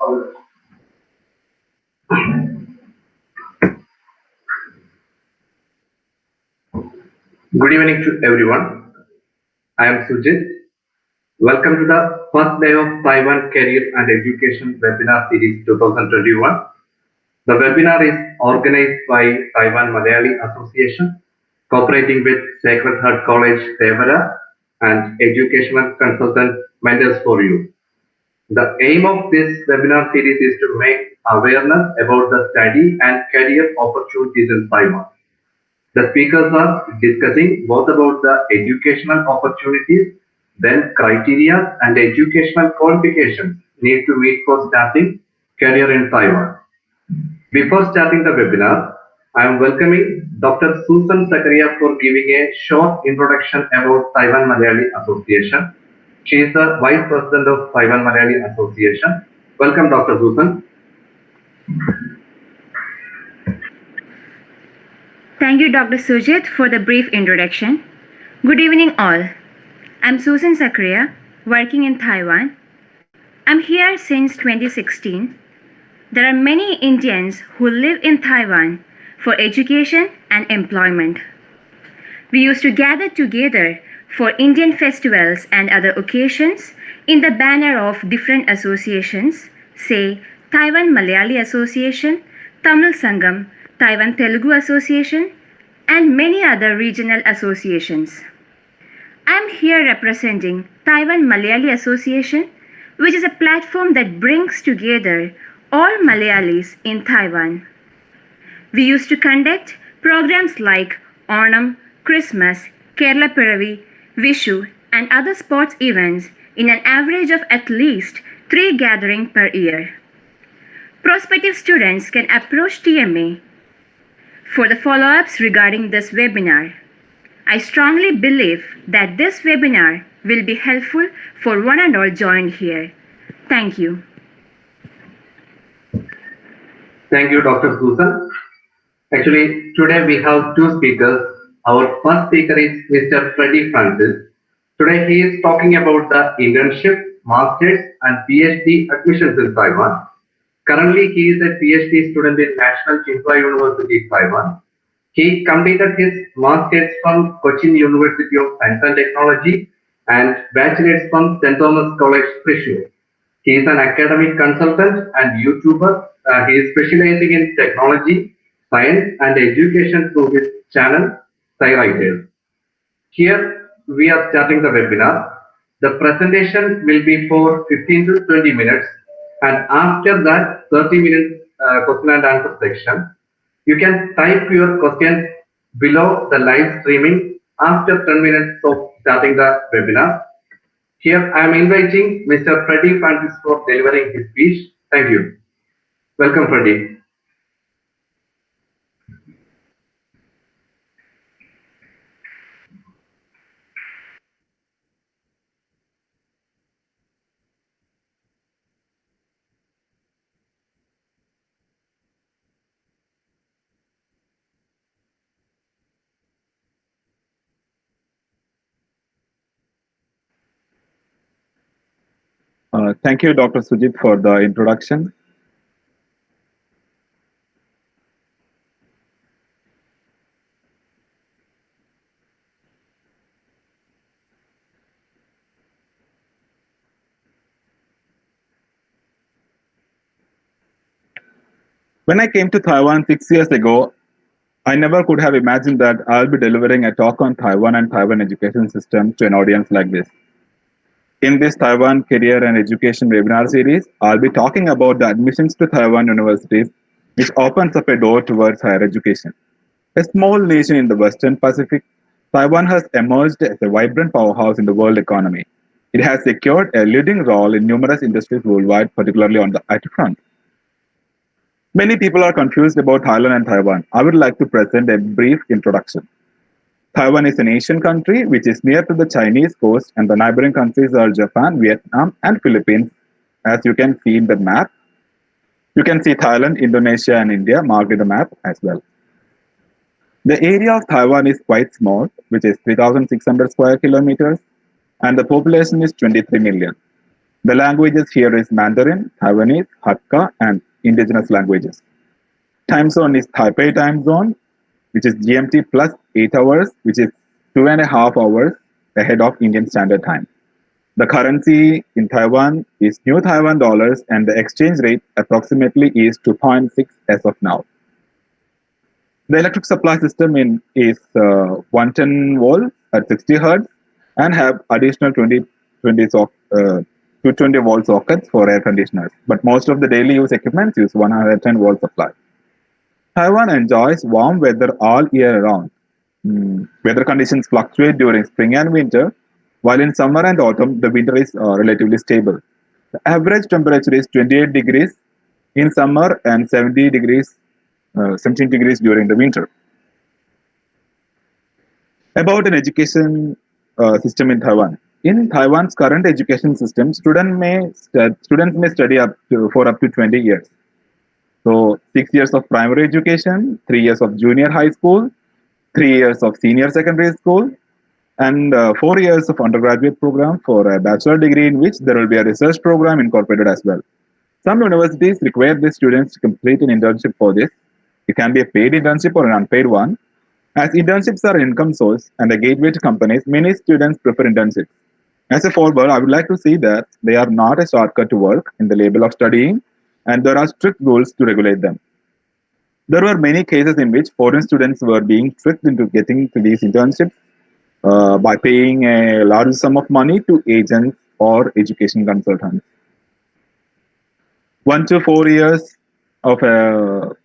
Good evening to everyone. I am Sujit. Welcome to the first day of Taiwan Career and Education Webinar Series 2021. The webinar is organized by Taiwan Malayali Association, cooperating with Sacred Heart College, Tevara, and educational consultant Mentors for You. The aim of this webinar series is to make awareness about the study and career opportunities in Taiwan. The speakers are discussing both about the educational opportunities, then criteria and educational qualifications need to meet for starting career in Taiwan. Before starting the webinar, I am welcoming Dr. Susan Zakaria for giving a short introduction about Taiwan Malayali Association. She is the Vice President of Taiwan Malayali Association. Welcome, Dr. Susan. Thank you, Dr. Sujit, for the brief introduction. Good evening, all. I'm Susan Zakaria, working in Taiwan. I'm here since 2016. There are many Indians who live in Taiwan for education and employment. We used to gather together for Indian festivals and other occasions in the banner of different associations, say Taiwan Malayali Association, Tamil Sangam, Taiwan Telugu Association, and many other regional associations. I am here representing Taiwan Malayali Association, which is a platform that brings together all Malayalis in Taiwan. We used to conduct programs like Onam, Christmas, Kerala Piravi, Vishu, and other sports events in an average of at least 3 gatherings per year. Prospective students can approach TMA for the follow-ups regarding this webinar. I strongly believe that this webinar will be helpful for one and all joined here. Thank you. Thank you, Dr. Susan. Actually, today we have 2 speakers. Our first speaker is Mr. Fredi Francis. Today he is talking about the internship, master's and PhD admissions in Taiwan. Currently, he is a PhD student in National Tsinghua University, Taiwan. He completed his master's from Cochin University of Science and Technology and bachelor's from St. Thomas College, Thrissur. He is an academic consultant and YouTuber. He is specializing in technology, science, and education through his channel, Sci-Writers. Here, we are starting the webinar. The presentation will be for 15 to 20 minutes. And after that 30 minutes question and answer section, you can type your questions below the live streaming after 10 minutes of starting the webinar. Here I am inviting Mr. Fredi Francis for delivering his speech. Thank you. Welcome, Fredi. Thank you, Dr. Sujit, for the introduction. When I came to Taiwan 6 years ago, I never could have imagined that I'll be delivering a talk on Taiwan and Taiwan education system to an audience like this. In this Taiwan Career and Education webinar series, I'll be talking about the admissions to Taiwan universities, which opens up a door towards higher education. A small nation in the Western Pacific, Taiwan has emerged as a vibrant powerhouse in the world economy. It has secured a leading role in numerous industries worldwide, particularly on the IT front. Many people are confused about Thailand and Taiwan. I would like to present a brief introduction. Taiwan is an Asian country which is near to the Chinese coast, and the neighboring countries are Japan, Vietnam, and Philippines, as you can see in the map. You can see Thailand, Indonesia, and India marked in the map as well. The area of Taiwan is quite small, which is 3,600 square kilometers, and the population is 23 million. The languages here is Mandarin, Taiwanese, Hakka, and indigenous languages. Time zone is Taipei time zone, which is GMT plus 8 hours, which is 2.5 hours ahead of Indian Standard Time. The currency in Taiwan is New Taiwan dollars, and the exchange rate approximately is 2.6 as of now. The electric supply system is 110 volts at 60 hertz and have additional 220 volt sockets for air conditioners. But most of the daily use equipment use 110 volt supply. Taiwan enjoys warm weather all year round. Weather conditions fluctuate during spring and winter, while in summer and autumn, the winter is relatively stable. The average temperature is 28 degrees in summer and 17 degrees during the winter. About an education system in Taiwan. In Taiwan's current education system, students may study for up to 20 years. So 6 years of primary education, 3 years of junior high school, 3 years of senior secondary school, and 4 years of undergraduate program for a bachelor degree, in which there will be a research program incorporated as well. Some universities require the students to complete an internship for this. It can be a paid internship or an unpaid one. As internships are an income source and a gateway to companies, many students prefer internships. As a forward, I would like to see that they are not a shortcut to work in the label of studying, and there are strict rules to regulate them. There were many cases in which foreign students were being tricked into getting to these internships by paying a large sum of money to agents or education consultants. 1 to 4 years of a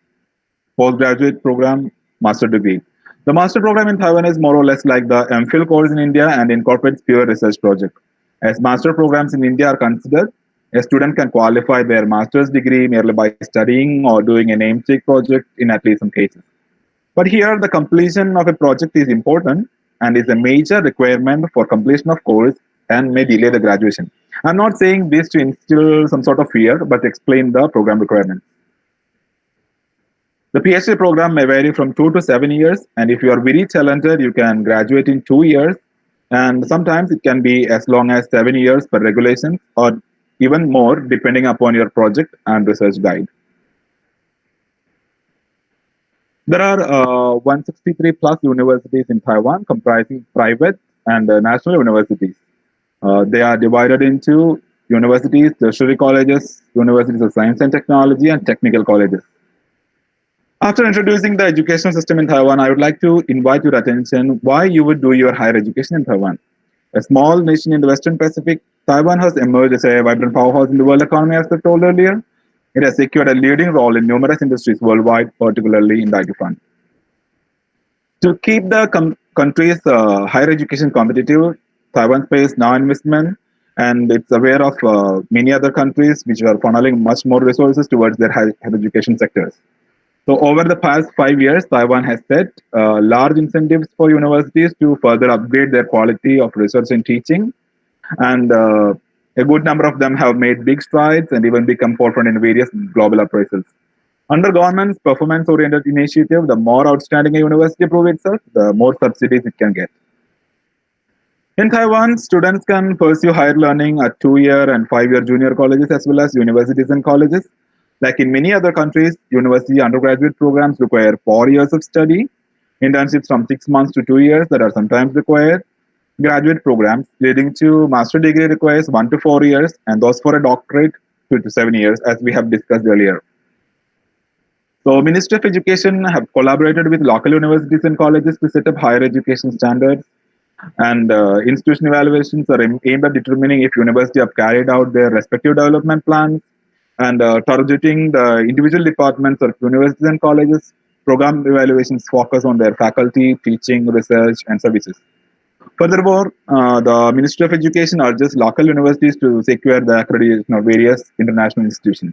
postgraduate program, master degree. The master program in Taiwan is more or less like the MPhil course in India and incorporates pure research project. As master programs in India are considered, a student can qualify their master's degree merely by studying or doing a name-check project in at least some cases. But here, the completion of a project is important and is a major requirement for completion of course and may delay the graduation. I'm not saying this to instill some sort of fear, but explain the program requirements. The PhD program may vary from 2 to 7 years, and if you are very talented, you can graduate in 2 years, and sometimes it can be as long as 7 years per regulation, or even more depending upon your project and research guide. There are 163 plus universities in Taiwan, comprising private and national universities. They are divided into universities, tertiary colleges, universities of science and technology, and technical colleges. After introducing the educational system in Taiwan, I would like to invite your attention why you would do your higher education in Taiwan. A small nation in the Western Pacific, Taiwan has emerged as a vibrant powerhouse in the world economy, as I told earlier. It has secured a leading role in numerous industries worldwide, particularly in the IT front. To keep the country's higher education competitive, Taiwan pays now investment, and it's aware of many other countries which are funneling much more resources towards their higher education sectors. So over the past 5 years, Taiwan has set large incentives for universities to further upgrade their quality of research and teaching. And a good number of them have made big strides and even become forefront in various global appraisals. Under government's performance-oriented initiative, the more outstanding a university proves itself, the more subsidies it can get. In Taiwan, students can pursue higher learning at 2-year and 5-year junior colleges as well as universities and colleges. Like in many other countries, university undergraduate programs require 4 years of study, internships from 6 months to 2 years that are sometimes required. Graduate programs leading to master degree requires 1 to 4 years, and those for a doctorate 2 to 7 years, as we have discussed earlier. So Ministry of Education have collaborated with local universities and colleges to set up higher education standards, and institution evaluations are aimed at determining if universities have carried out their respective development plans, and targeting the individual departments of universities and colleges. Program evaluations focus on their faculty, teaching, research, and services. Furthermore, the Ministry of Education urges local universities to secure the accreditation of various international institutions.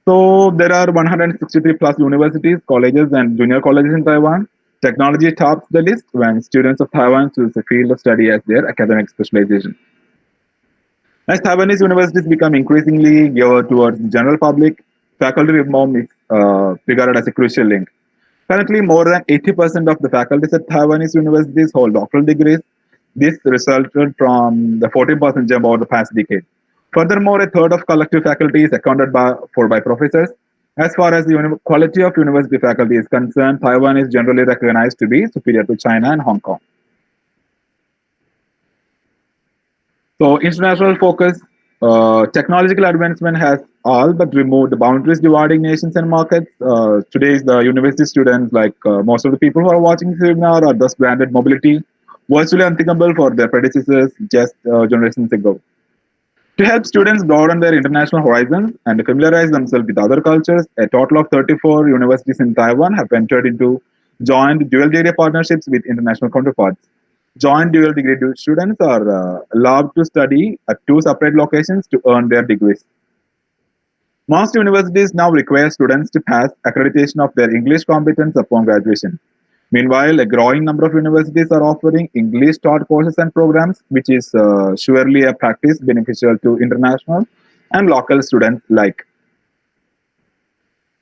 So there are 163 plus universities, colleges, and junior colleges in Taiwan. Technology tops the list when students of Taiwan choose a field of study as their academic specialization. As Taiwanese universities become increasingly geared towards the general public, faculty reform is regarded as a crucial link. Currently, more than 80% of the faculties at Taiwanese universities hold doctoral degrees. This resulted from the 40% jump over the past decade. Furthermore, a third of collective faculty is accounted for by professors. As far as the quality of university faculty is concerned, Taiwan is generally recognized to be superior to China and Hong Kong. So, international focus, technological advancement has all but removed the boundaries dividing nations and markets. Today's the university students, like most of the people who are watching this webinar, are thus granted mobility, virtually unthinkable for their predecessors just generations ago. To help students broaden their international horizons and familiarize themselves with other cultures, a total of 34 universities in Taiwan have entered into joint dual degree partnerships with international counterparts. Joint dual degree students are allowed to study at two separate locations to earn their degrees. Most universities now require students to pass accreditation of their English competence upon graduation. Meanwhile, a growing number of universities are offering English taught courses and programs, which is surely a practice beneficial to international and local students alike.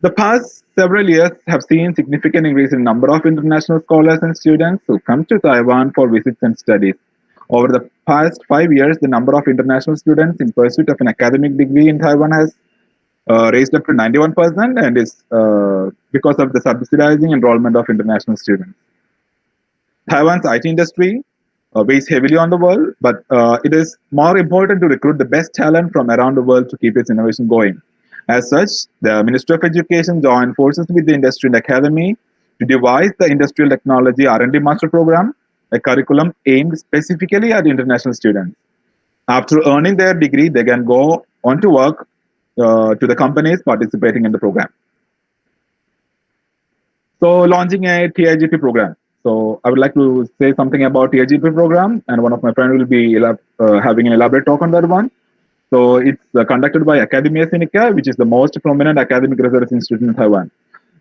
The past several years have seen significant increase in number of international scholars and students who come to Taiwan for visits and studies. Over the past 5 years, the number of international students in pursuit of an academic degree in Taiwan has raised up to 91% and is because of the subsidizing enrollment of international students. Taiwan's IT industry weighs heavily on the world, but it is more important to recruit the best talent from around the world to keep its innovation going. As such, the Ministry of Education joined forces with the industry and academy to devise the Industrial Technology R&D Master Program, a curriculum aimed specifically at international students. After earning their degree, they can go on to work to the companies participating in the program. So, launching a TIGP program. So, I would like to say something about TIGP program, and one of my friends will be having an elaborate talk on that one. So, it's conducted by Academia Sinica, which is the most prominent academic research institute in Taiwan.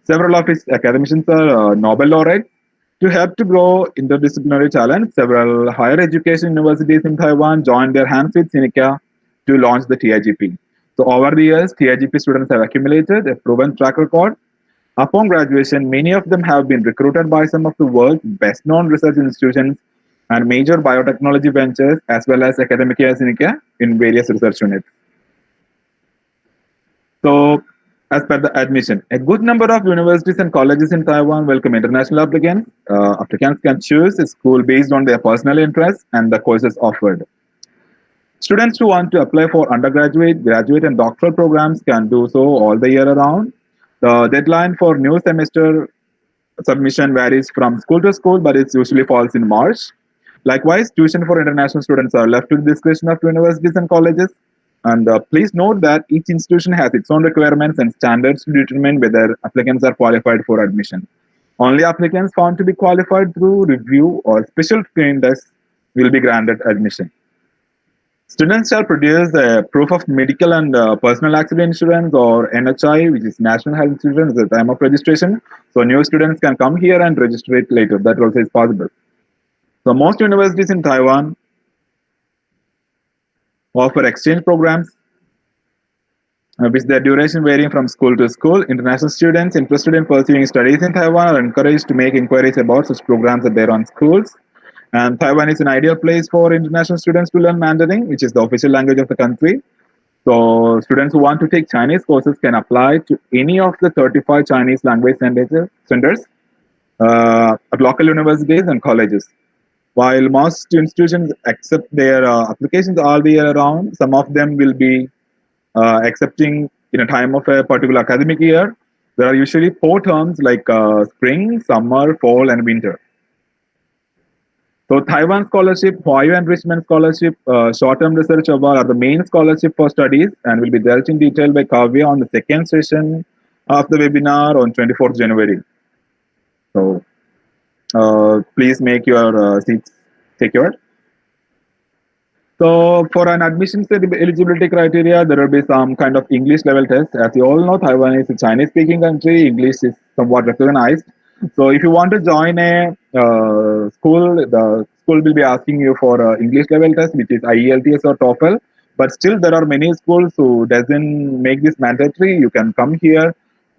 Several of its academicians are Nobel laureates. To help to grow interdisciplinary talent, several higher education universities in Taiwan joined their hands with Sinica to launch the TIGP. So over the years, TIGP students have accumulated a proven track record. Upon graduation, many of them have been recruited by some of the world's best-known research institutions and major biotechnology ventures, as well as Academia Sinica in various research units. So, as per the admission, a good number of universities and colleges in Taiwan welcome international applicants. Applicants can choose a school based on their personal interests and the courses offered. Students who want to apply for undergraduate, graduate, and doctoral programs can do so all the year around. The deadline for new semester submission varies from school to school, but it usually falls in March. Likewise, tuition for international students are left to the discretion of universities and colleges. And please note that each institution has its own requirements and standards to determine whether applicants are qualified for admission. Only applicants found to be qualified through review or special screening tests will be granted admission. Students shall produce a proof of medical and personal accident insurance or NHI, which is National Health Insurance, at the time of registration. So new students can come here and register it later. That also is possible. So most universities in Taiwan offer exchange programs, with their duration varying from school to school. International students interested in pursuing studies in Taiwan are encouraged to make inquiries about such programs at their own schools. And Taiwan is an ideal place for international students to learn Mandarin, which is the official language of the country. So students who want to take Chinese courses can apply to any of the 35 Chinese language centers at local universities and colleges. While most institutions accept their applications all the year round, some of them will be accepting in a time of a particular academic year. There are usually 4 terms like spring, summer, fall, and winter. So Taiwan Scholarship, Huayu Enrichment Scholarship, Short-Term Research Award are the main scholarship for studies and will be dealt in detail by Kavya on the second session of the webinar on 24th January. So please make your seats secure. So for an admission eligibility criteria, there will be some kind of English level test. As you all know, Taiwan is a Chinese-speaking country. English is somewhat recognized. So if you want to join a school, the school will be asking you for an English level test, which is IELTS or TOEFL. But still, there are many schools who doesn't make this mandatory. You can come here,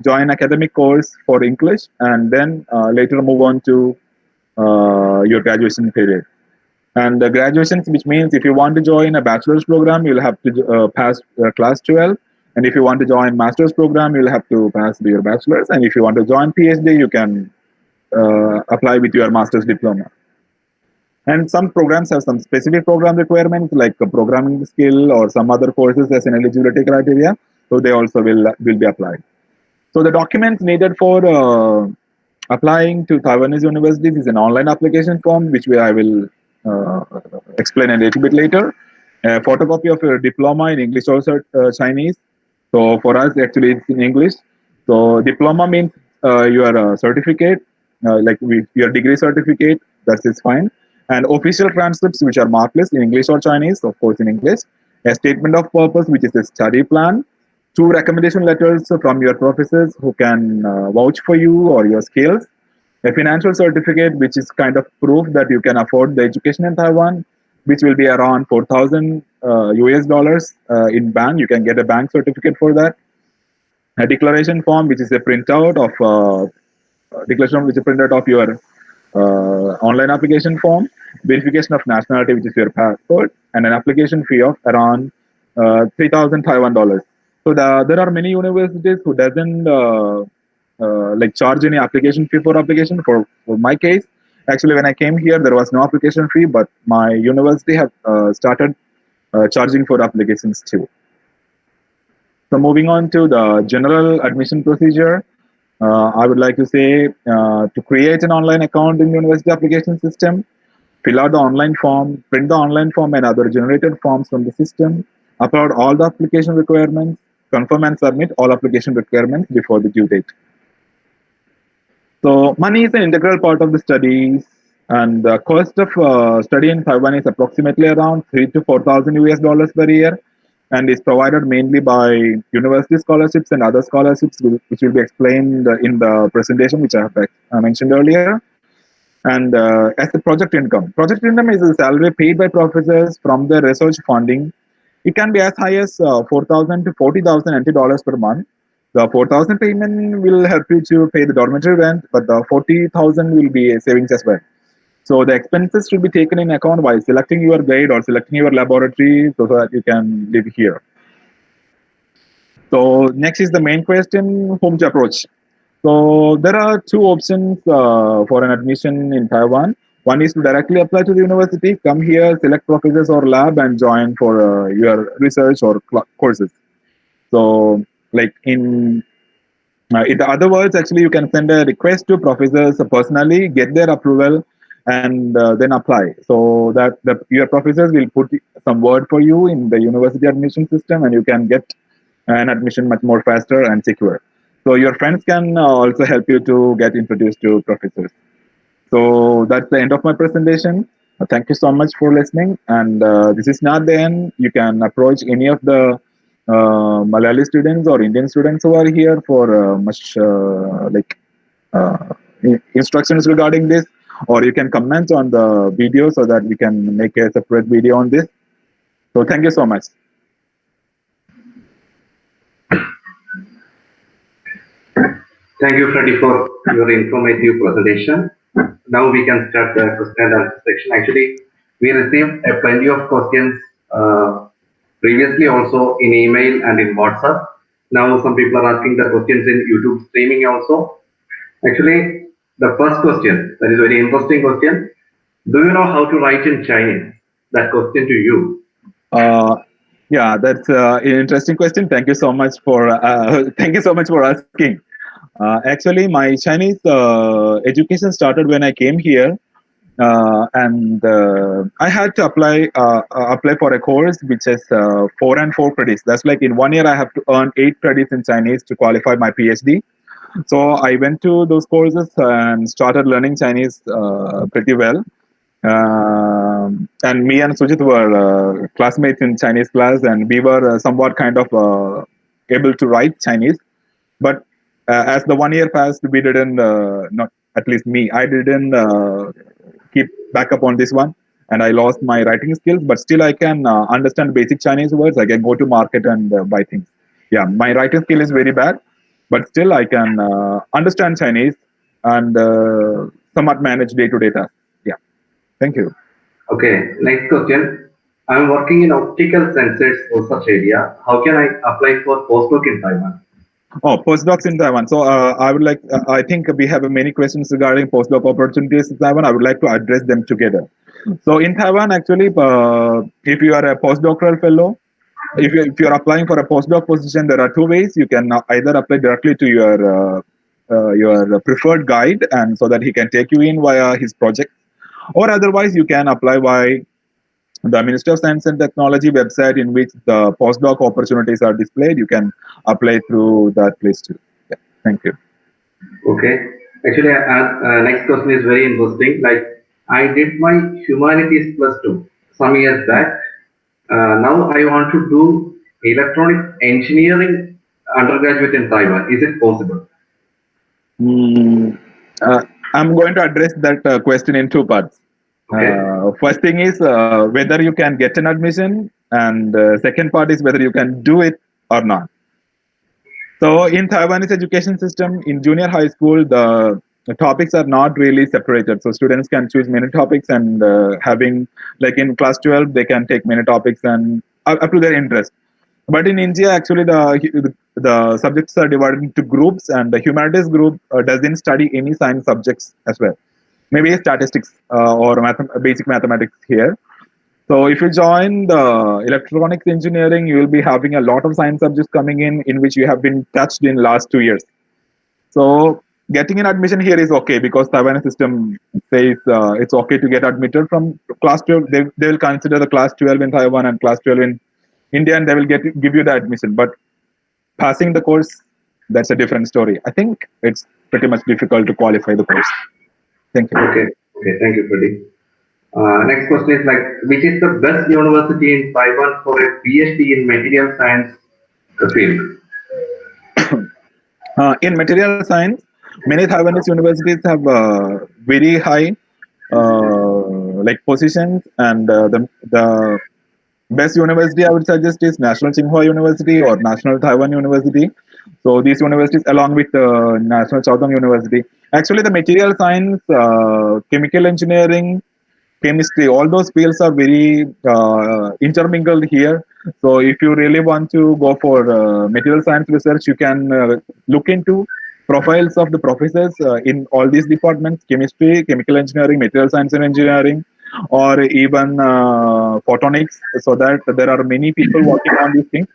join academic course for English, and then later move on to your graduation period. And the graduations, which means if you want to join a bachelor's program, you'll have to pass class 12. And if you want to join master's program, you'll have to pass your bachelor's. And if you want to join PhD, you can apply with your master's diploma. And some programs have some specific program requirements like a programming skill or some other courses as an eligibility criteria. So they also will be applied. So the documents needed for applying to Taiwanese universities is an online application form, which I will explain a little bit later. A photocopy of your diploma in English or Chinese. So for us, actually, it's in English. So diploma means your certificate, your degree certificate. That is fine. And official transcripts, which are markless in English or Chinese, of course, in English. A statement of purpose, which is a study plan. Two recommendation letters from your professors who can vouch for you or your skills. A financial certificate, which is kind of proof that you can afford the education in Taiwan, which will be around 4,000 US dollars in bank. You can get a bank certificate for that. A declaration form, which is a printout of declaration, which is a printout of your online application form. Verification of nationality, which is your passport, and an application fee of around 3,000 Taiwan dollars. So there are many universities who doesn't charge any application fee for application. For my case, actually, when I came here, there was no application fee, but my university have started charging for applications too. So moving on to the general admission procedure, I would like to say to create an online account in university application system, fill out the online form, print the online form and other generated forms from the system, upload all the application requirements, confirm and submit all application requirements before the due date. So money is an integral part of the studies, and the cost of study in Taiwan is approximately around 3,000 to 4,000 US dollars per year, and is provided mainly by university scholarships and other scholarships, which will be explained in the presentation which I have mentioned earlier. And as the project income is a salary paid by professors from the research funding. It can be as high as 4,000 to 40,000 NT dollars per month. The 4,000 payment will help you to pay the dormitory rent, but the 40,000 will be a savings as well. So the expenses should be taken in account while selecting your grade or selecting your laboratory so that you can live here. So next is the main question, whom to approach. So there are two options for an admission in Taiwan. One is to directly apply to the university, come here, select professors or lab, and join for your research or courses. So, like in the other words, actually, you can send a request to professors personally, get their approval, and then apply. So that your professors will put some word for you in the university admission system, and you can get an admission much more faster and secure. So your friends can also help you to get introduced to professors. So that's the end of my presentation. Thank you so much for listening. And this is not the end. You can approach any of the Malayali students or Indian students who are here for much instructions regarding this, or you can comment on the video so that we can make a separate video on this. So thank you so much. Thank you, Fredi, for your informative presentation. Now we can start the question and answer section. Actually, we received a plenty of questions previously also in email and in WhatsApp. Now some people are asking the questions in YouTube streaming also. Actually, the first question, that is a very interesting question. Do you know how to write in Chinese? That question to you. Yeah, that's an interesting question. Thank you so much for asking. Actually, my Chinese education started when I came here, and I had to apply for a course which is 4 and 4 credits. That's like in 1 year I have to earn 8 credits in Chinese to qualify my PhD. So I went to those courses and started learning Chinese pretty well. And me and Sujit were classmates in Chinese class, and we were somewhat kind of able to write Chinese. But as the 1 year passed, we didn't, not at least me, I didn't keep back up on this one, and I lost my writing skills. But still, I can understand basic Chinese words. I can go to market and buy things. Yeah, my writing skill is very bad, but still I can understand Chinese and somewhat manage day-to-day tasks. Yeah, thank you. Okay, next question. I'm working in optical sensors research area. How can I apply for postdoc in Taiwan? Oh, postdocs in Taiwan. So I think we have many questions regarding postdoc opportunities in Taiwan. I would like to address them together. So in Taiwan, actually, if you are a postdoctoral fellow, if you're applying for a postdoc position, there are two ways. You can either apply directly to your preferred guide, and so that he can take you in via his project, or otherwise you can apply by the Ministry of Science and Technology website, in which the postdoc opportunities are displayed. You can apply through that place too. Yeah, thank you. Okay. Actually, next question is very interesting. Like, I did my humanities plus two some years back. Now I want to do electronic engineering undergraduate in Taiwan. Is it possible? Mm, uh, I'm going to address that question in two parts. Okay. First thing is whether you can get an admission, and second part is whether you can do it or not. So in Taiwanese education system, in junior high school, the topics are not really separated. So students can choose many topics, and having, like in class 12, they can take many topics and up to their interest. But in India, actually, the subjects are divided into groups, and the humanities group doesn't study any science subjects as well. Maybe statistics or basic mathematics here. So if you join the electronics engineering, you will be having a lot of science subjects coming in which you have been touched in last 2 years. So getting an admission here is okay, because Taiwan system says it's okay to get admitted from class 12. They will consider the class 12 in Taiwan and class 12 in India, and they will give you the admission. But passing the course, that's a different story. I think it's pretty much difficult to qualify the course. Thank you. Okay. Okay. Thank you, Fredi. Next question is like, which is the best university in Taiwan for a PhD in material science field? In material science, many Taiwanese universities have very high like positions, and the best university I would suggest is National Tsinghua University or National Taiwan University. So these universities, along with National Southern University, actually the material science, chemical engineering, chemistry, all those fields are very intermingled here. So if you really want to go for material science research, you can look into profiles of the professors in all these departments: chemistry, chemical engineering, material science and engineering, or even photonics, so that there are many people working on these things,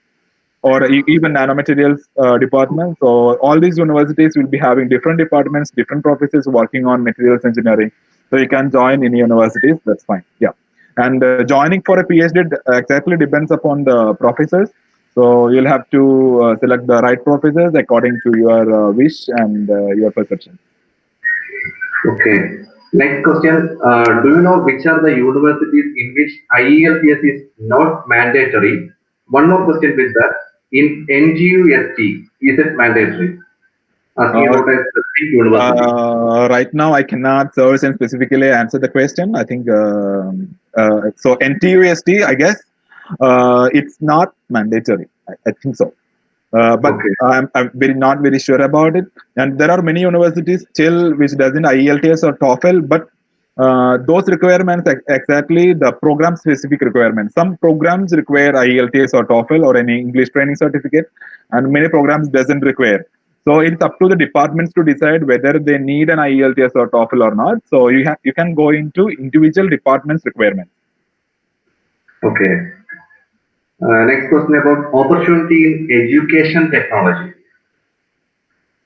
or even nanomaterials department. So all these universities will be having different departments, different professors working on materials engineering. So you can join any universities. That's fine. Yeah, and joining for a PhD exactly depends upon the professors. So you'll have to select the right professors according to your wish and your perception. Okay. Next question. Do you know which are the universities in which IELTS is not mandatory? One more question with that. In NGUST, is it mandatory? Asking Uh, about a specific university. Right now, I cannot search and specifically answer the question. I think so. NTUST, I guess it's not mandatory. I think so, but Okay. I'm very not very sure about it. And there are many universities still which doesn't IELTS or TOEFL, but those requirements exactly the program specific requirements. Some programs require IELTS or TOEFL or any English training certificate, and many programs doesn't require. So it's up to the departments to decide whether they need an IELTS or TOEFL or not. So you can go into individual departments requirements. Okay. Next question about opportunity in education technology.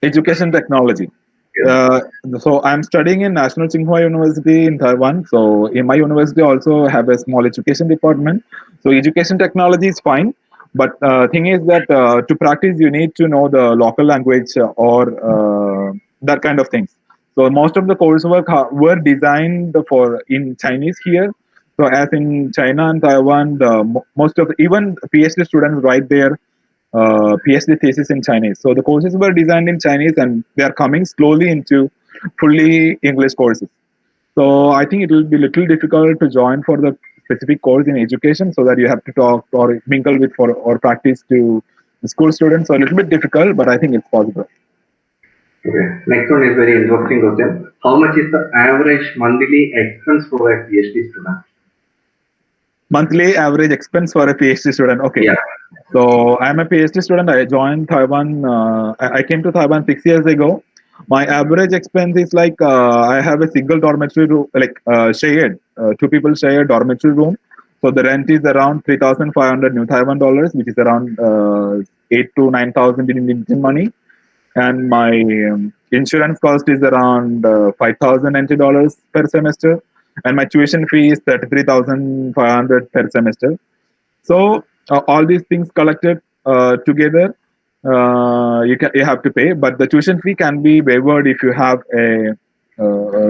Education technology. Yes. So I'm studying in National Tsinghua University in Taiwan. So in my university also have a small education department. So education technology is fine, but thing is that to practice you need to know the local language or that kind of things. So most of the coursework were designed for in Chinese here. So as in China and Taiwan, most of even PhD students write their PhD thesis in Chinese. So the courses were designed in Chinese, and they are coming slowly into fully English courses. So I think it will be a little difficult to join for the specific course in education, so that you have to talk or mingle with or practice to the school students. So a little bit difficult, but I think it's possible. Okay. Next one is very interesting question. How much is the average monthly expense for a PhD student? Monthly average expense for a PhD student. Okay. Yeah. So I'm a PhD student. I joined Taiwan. I came to Taiwan 6 years ago. My average expense is like I have a single dormitory room, like shared. Two people share a dormitory room. So the rent is around 3,500 New Taiwan dollars, which is around 8 to 9,000 in Indian money. And my insurance cost is around 5,000 NT dollars per semester, and my tuition fee is 33,500 per semester. So all these things collected together, you have to pay, but the tuition fee can be waived if you have a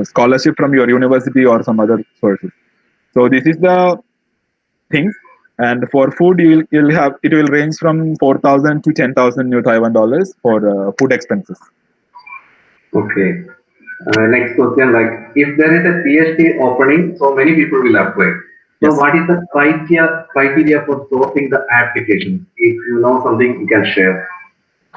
scholarship from your university or some other sources. So this is the things. And for food, you'll have it will range from 4,000 to 10,000 New Taiwan dollars for food expenses. Okay. Next question, like if there is a PhD opening, so many people will apply. So Yes. what is the criteria for sourcing the applications? If you know something, you can share.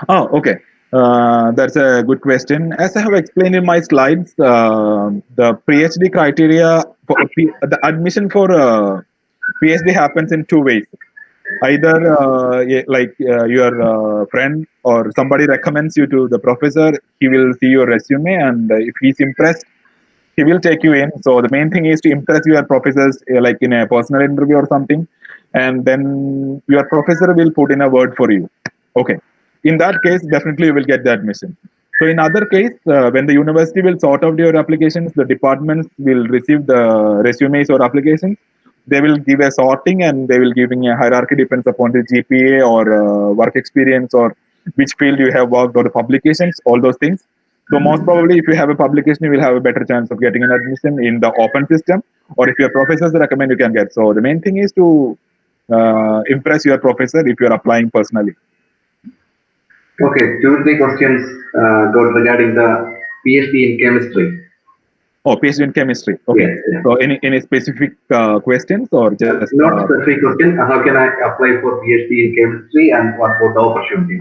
Oh, okay. That's a good question. As I have explained in my slides, the PhD criteria for the admission for PhD happens in two ways. Either your friend or somebody recommends you to the professor, he will see your resume, and if he's impressed, he will take you in. So the main thing is to impress your professors, like in a personal interview or something, and then your professor will put in a word for you. Okay. In that case, definitely you will get the admission. So in other case, when the university will sort out your applications, the departments will receive the resumes or applications. They will give a sorting, and they will giving a hierarchy depends upon the GPA or work experience or which field you have worked or the publications, all those things. So most probably, if you have a publication, you will have a better chance of getting an admission in the open system. Or if your professors recommend, you can get. So the main thing is to impress your professor if you are applying personally. Okay, two, three questions got regarding the PhD in chemistry. Oh, PhD in chemistry. Okay. Yes, yeah. So any specific questions or just Not specific question. How can I apply for PhD in chemistry and what about the opportunity?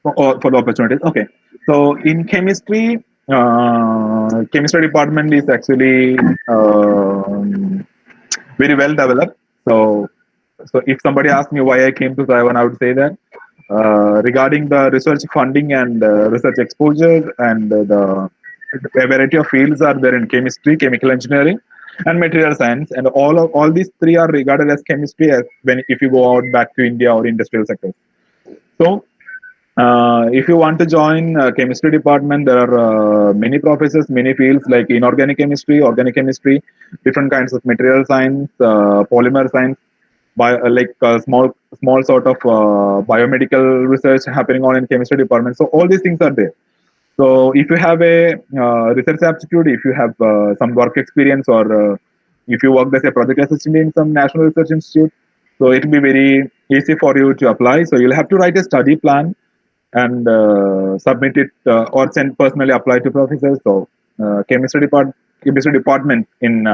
for the opportunities? Okay. So in chemistry, chemistry department is actually very well developed. So if somebody asks me why I came to Taiwan, I would say that regarding the research funding and research exposure and the a variety of fields are there in chemistry, chemical engineering, and material science, and all these three are regarded as chemistry as when if you go out back to India or industrial sectors. So if you want to join chemistry department, there are many professors, many fields like inorganic chemistry, organic chemistry, different kinds of material science, polymer science, small sort of biomedical research happening on in chemistry department. So all these things are there. So if you have a research aptitude, if you have some work experience, or if you work as a project assistant in some national research institute, so it will be very easy for you to apply. So you'll have to write a study plan and submit it or send personally apply to professors. So chemistry department in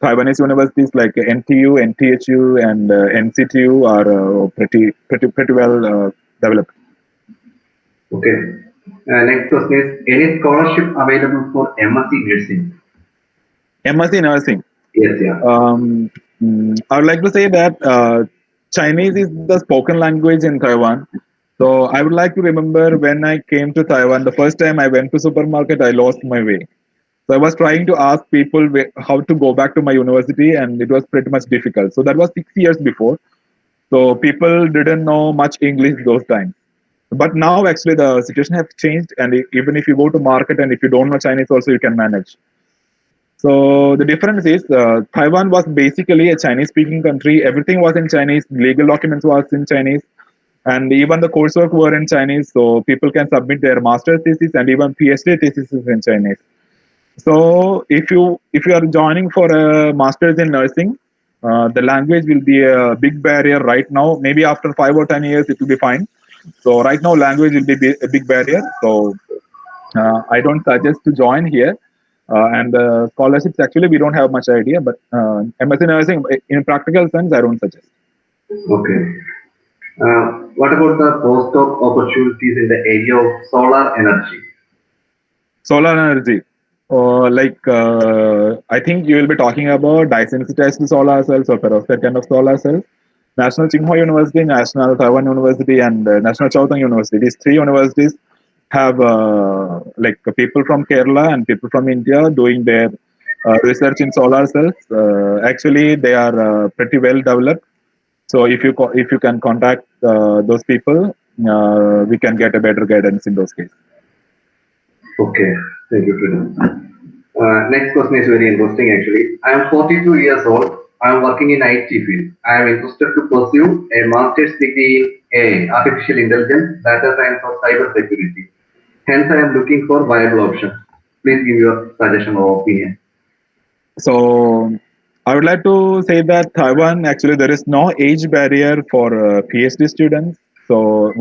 Taiwanese universities like NTU, NTHU, and NCTU are pretty well developed. Okay. Next question is, any scholarship available for MSc nursing? MSc nursing. Yes, yeah. I would like to say that Chinese is the spoken language in Taiwan. So I would like to remember when I came to Taiwan, the first time I went to supermarket, I lost my way. So I was trying to ask people how to go back to my university, and it was pretty much difficult. So that was 6 years before. So people didn't know much English those times. But now actually the situation has changed, and even if you go to market and if you don't know Chinese, also you can manage. So the difference is Taiwan was basically a Chinese-speaking country. Everything was in Chinese. Legal documents was in Chinese, and even the coursework were in Chinese. So people can submit their master's thesis and even PhD thesis in Chinese. So if you are joining for a master's in nursing, the language will be a big barrier right now. Maybe after 5 or 10 years, it will be fine. So right now, language will be a big barrier. So I don't suggest to join here. And scholarships, actually, we don't have much idea. But MSc nursing, in practical sense, I don't suggest. Okay. What about the postdoc opportunities in the area of solar energy? Solar energy. I think you will be talking about dye-sensitized solar cells or perovskite kind of solar cells. National Tsinghua University, National Taiwan University, and National Cheruvathoor University. These three universities have people from Kerala and people from India doing their research in solar cells. Actually, they are pretty well developed. So if you can contact those people, we can get a better guidance in those cases. Okay, thank you, Fredi. Next question is very interesting actually. I am 42 years old. I am working in IT field. I am interested to pursue a master's degree in AI, artificial intelligence, data science or cyber security. Hence, I am looking for viable options. Please give your suggestion or opinion. So I would like to say that Taiwan actually there is no age barrier for PhD students. So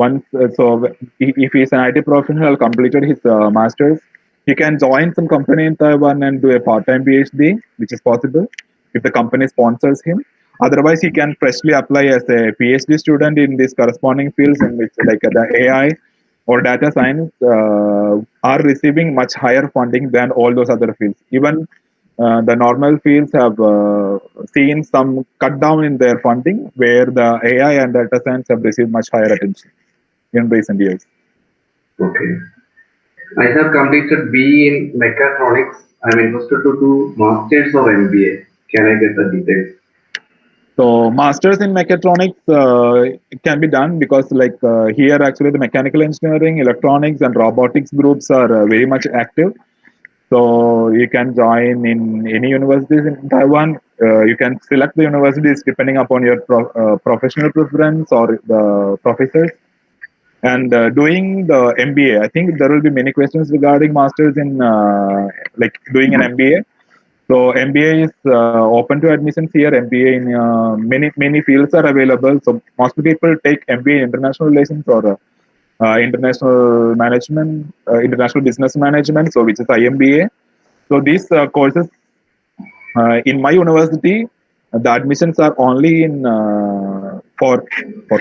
if he's an IT professional completed his masters, he can join some company in Taiwan and do a part-time PhD, which is possible if the company sponsors him. Otherwise, he can freshly apply as a PhD student in these corresponding fields in which like the AI or data science are receiving much higher funding than all those other fields. Even the normal fields have seen some cut down in their funding, where the AI and data science have received much higher attention in recent years. Okay. I have completed BE in mechatronics. I am interested to do masters or MBA. Can I get the details? So masters in mechatronics can be done because here actually the mechanical engineering, electronics and robotics groups are very much active. So you can join in any universities in Taiwan. You can select the universities depending upon your professional preference or the professors. And doing the MBA, I think there will be many questions regarding masters in doing an MBA. So MBA is open to admissions here. MBA in many fields are available. So most people take MBA in international relations or international management, international business management. So which is IMBA. So these courses in my university, the admissions are only in for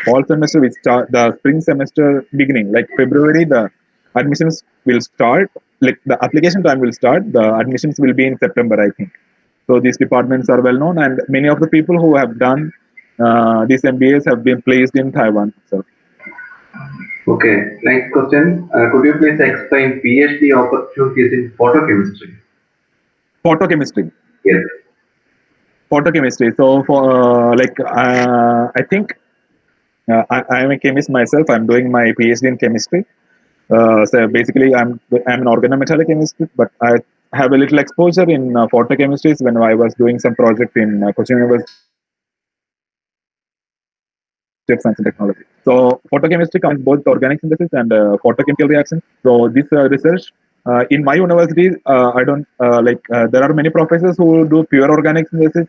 fall semester, which start the spring semester beginning, like February. The admissions will start. Like the application time will start. The admissions will be in September, I think. So these departments are well known, and many of the people who have done these MBAs have been placed in Taiwan. So. Okay, next question. Could you please explain PhD opportunities in photochemistry? Photochemistry. Yes. Photochemistry. So I think I am a chemist myself. I'm doing my PhD in chemistry. So basically, I'm an organometallic chemist, but I have a little exposure in photochemistry when I was doing some project in Cochin University of Science and Technology. So photochemistry combines both organic synthesis and photochemical reactions. So this research in my university, I don't there are many professors who do pure organic synthesis.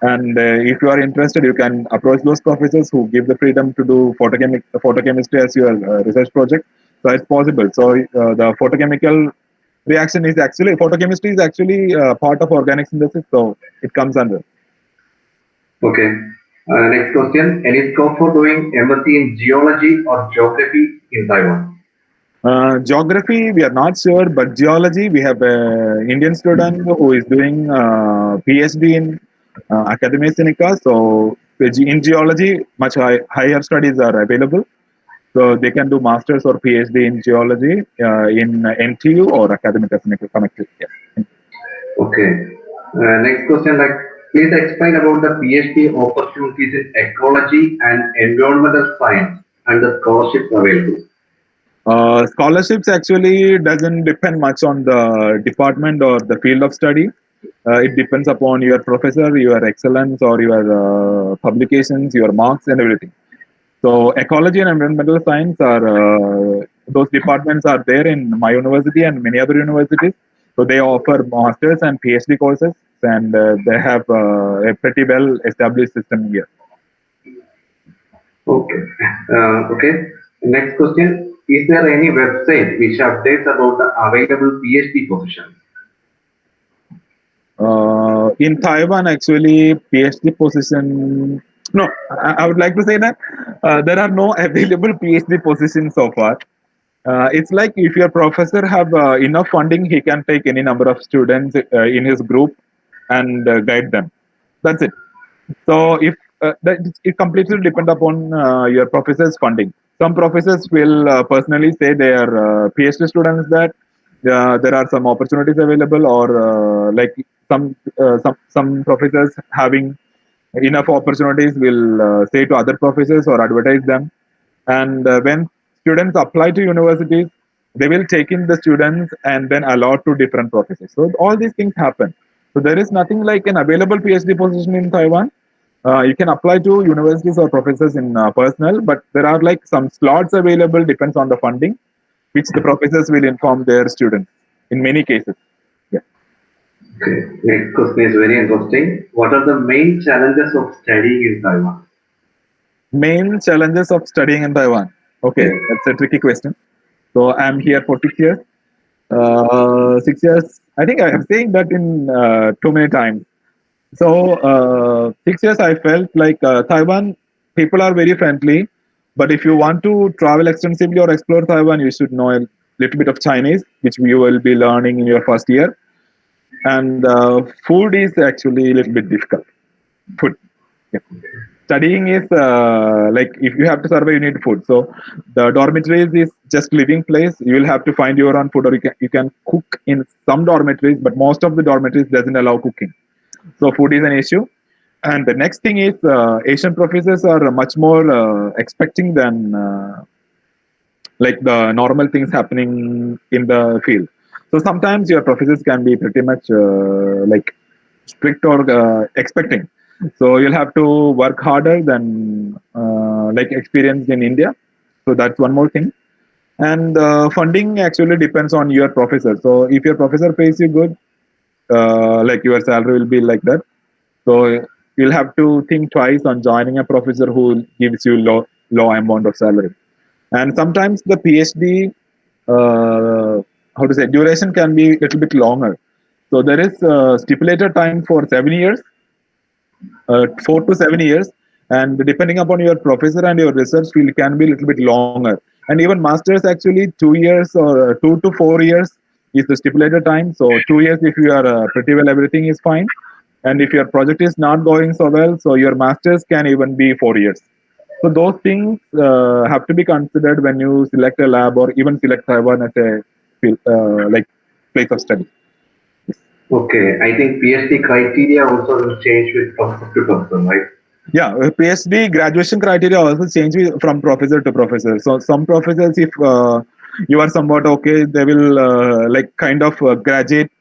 And if you are interested, you can approach those professors who give the freedom to do photochemistry as your research project. So it's possible. So the photochemical reaction is actually photochemistry is actually part of organic synthesis. So it comes under. Okay. Next question. Any scope for doing MSc in geology or geography in Taiwan? Geography, we are not sure, but geology, we have an Indian student who is doing PhD in Academia Sinica. So in geology, much higher studies are available. So they can do masters or PhD in geology in NTU or Academia Sinica connected. Yeah. Okay. Next question. Please explain about the PhD opportunities in ecology and environmental science and the scholarships available. Scholarships actually doesn't depend much on the department or the field of study. It depends upon your professor, your excellence, or your publications, your marks, and everything. So ecology and environmental science are those departments are there in my university and many other universities. So they offer masters and PhD courses, and they have a pretty well established system here. Okay. Okay. Next question. Is there any website which updates about the available PhD positions? In Taiwan, actually, PhD position. No, I would like to say that there are no available PhD positions so far. It's like if your professor have enough funding, he can take any number of students in his group and guide them. That's it. So if it completely depend upon your professor's funding. Some professors will personally say their PhD students that there are some opportunities available, or like some professors having enough opportunities will say to other professors or advertise them. And when students apply to universities, they will take in the students and then allot to different professors. So all these things happen. So there is nothing like an available PhD position in Taiwan. You can apply to universities or professors in personal, but there are like some slots available, depends on the funding, which the professors will inform their students in many cases. Yeah. Okay. Next question is very interesting. What are the main challenges of studying in Taiwan? Main challenges of studying in Taiwan. Okay, Yes. that's a tricky question. So I'm here for 6 years. 6 years. I think I am saying that in too many times. So 6 years, I felt like Taiwan people are very friendly, but if you want to travel extensively or explore Taiwan, you should know a little bit of Chinese, which you will be learning in your first year. And food is actually a little bit difficult. Food. Yeah. Studying is like if you have to survive, you need food. So the dormitories is just living place. You will have to find your own food, or you can cook in some dormitories, but most of the dormitories doesn't allow cooking. So food is an issue. And the next thing is Asian professors are much more expecting than like the normal things happening in the field. So sometimes your professors can be pretty much like strict or expecting. So you'll have to work harder than like experienced in India. So that's one more thing. And funding actually depends on your professor. So if your professor pays you good, like your salary will be like that. So you'll have to think twice on joining a professor who gives you low amount of salary. And sometimes the PhD, how to say, duration can be a little bit longer. So there is stipulated time for 7 years, 4 to 7 years, and depending upon your professor and your research field, can be a little bit longer. And even masters actually 2 years or 2 to 4 years is the stipulated time. So 2 years if you are pretty well, everything is fine. And if your project is not going so well, so your masters can even be 4 years. So those things have to be considered when you select a lab or even select Taiwan as a like place of study. Okay. I think PhD criteria also will change with professor to professor, right? Yeah, PhD graduation criteria also change from professor to professor. So some professors, if you are somewhat okay, they will like kind of graduate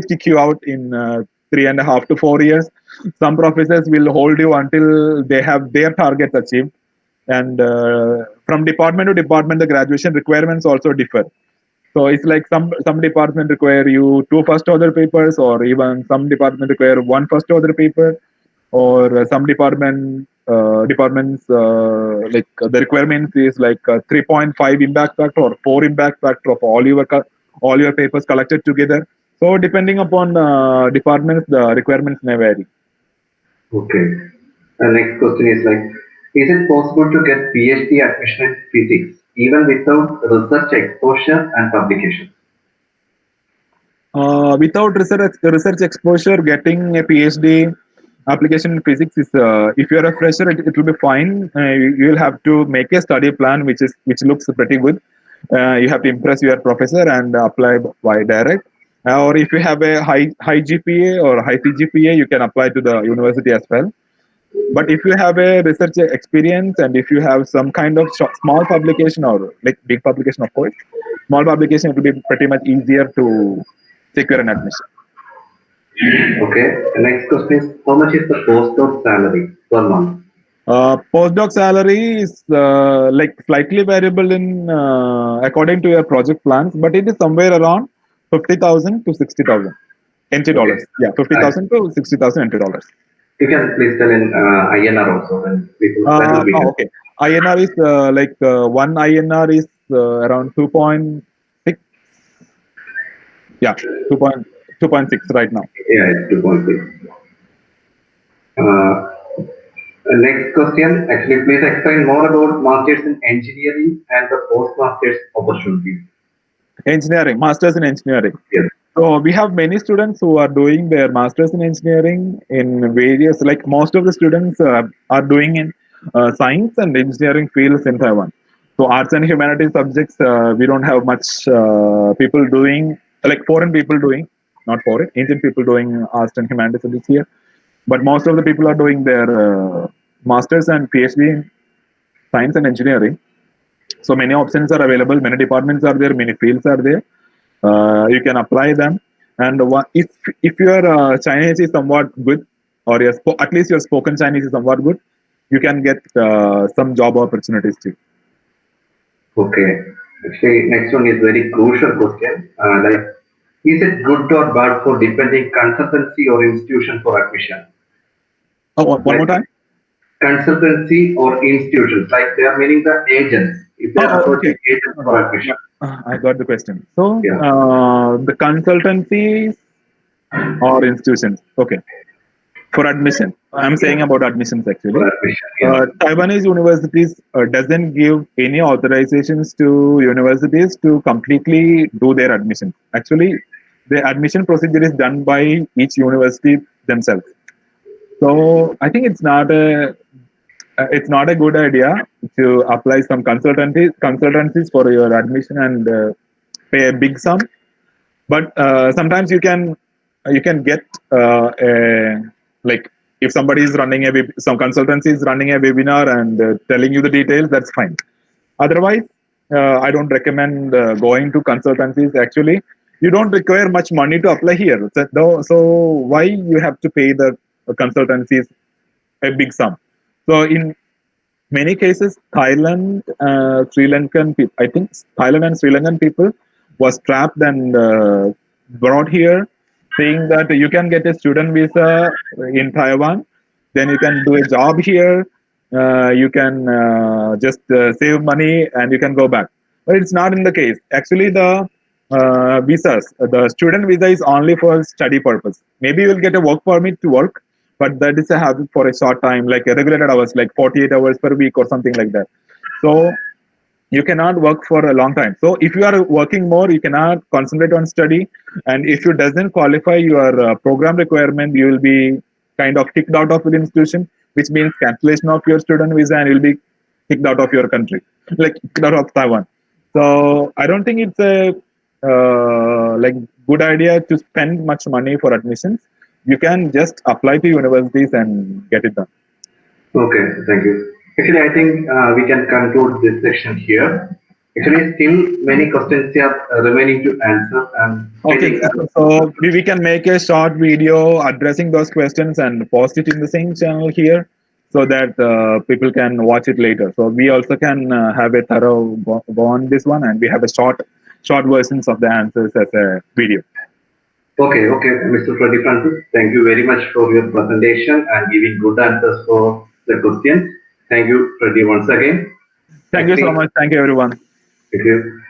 kick you out in 3.5 to 4 years. Some professors will hold you until they have their targets achieved. And from department to department, the graduation requirements also differ. So it's like some department require you two first order papers, or even some department require one first order paper, or some departments like the requirements is like 3.5 impact factor or 4 impact factor of all your papers collected together. So depending upon departments, the requirements may vary. Okay. The next question is like, is it possible to get PhD admission in physics even without research exposure and publication? Without research exposure, getting a PhD application in physics is if you're a fresher, it will be fine. You will have to make a study plan which looks pretty good. You have to impress your professor and apply by direct. Or if you have a high GPA or high CGPA, you can apply to the university as well. But if you have a research experience, and if you have some kind of small publication, or like big publication, of course, small publication, it will be pretty much easier to secure an admission. Okay. The next question is, how much is the postdoc salary per month? Postdoc salary is like slightly variable in according to your project plans, but it is somewhere around 50,000 to 60,000 NT Okay. dollars. Yeah, 50,000 to 60,000 NT dollars. You can please tell in INR also, then that will be helpful. Okay. INR is like one INR is around 2.6. Yeah, 2.6 right now. Yeah, it's 2.6. Next question. Actually, please explain more about masters in engineering and the postmasters opportunities. Engineering, masters in engineering. Yes. So we have many students who are doing their masters in engineering in various, like most of the students are doing in science and engineering fields in Taiwan. So arts and humanities subjects, we don't have much people doing, like foreign people doing, not foreign, Indian people doing arts and humanities subjects here. But most of the people are doing their masters and PhD in science and engineering. So many options are available, many departments are there, many fields are there. You can apply them, and if your Chinese is somewhat good, or at least your spoken Chinese is somewhat good, you can get some job opportunities too. Okay. Actually, next one is very crucial question. Like, is it good or bad for depending consultancy or institution for admission? Oh, one more time. Consultancy or institutions, like they are meaning the agents. If they are approaching agents for admission. I got the question. So Yeah. the consultancies or institutions. Okay. For admission, I'm saying about admissions actually. For admission, yeah. Taiwanese universities doesn't give any authorizations to universities to completely do their admission. Actually, the admission procedure is done by each university themselves. So I think it's not a good idea to apply some consultancies for your admission and pay a big sum. But sometimes you can get like if somebody is running some consultancy is running a webinar and telling you the details, that's fine. Otherwise, I don't recommend going to consultancies. Actually, you don't require much money to apply here. So why you have to pay the consultancies a big sum? So in many cases, Thailand, Sri Lankan people, I think Thailand and Sri Lankan people was trapped and brought here, saying that you can get a student visa in Taiwan, then you can do a job here, you can just save money and you can go back. But it's not in the case. Actually, the the student visa is only for study purpose. Maybe you will get a work permit to work, but that is a habit for a short time, like a regulated hours, like 48 hours per week or something like that. So you cannot work for a long time. So if you are working more, you cannot concentrate on study. And if you doesn't qualify your program requirement, you will be kind of kicked out of the institution, which means cancellation of your student visa and you'll be kicked out of your country, like kicked out of Taiwan. So I don't think it's a like good idea to spend much money for admissions. You can just apply to universities and get it done. Okay, thank you. Actually, I think we can conclude this section here. Actually, still many questions are remaining to answer. Okay, so we can make a short video addressing those questions and post it in the same channel here so that people can watch it later. So we also can have a thorough go on this one, and we have a short versions of the answers as a video. Okay, Mr. Fredi Francis, thank you very much for your presentation and giving good answers for the questions. Thank you, Fredi, once again. Thank you so much. Thank you, everyone. Thank you.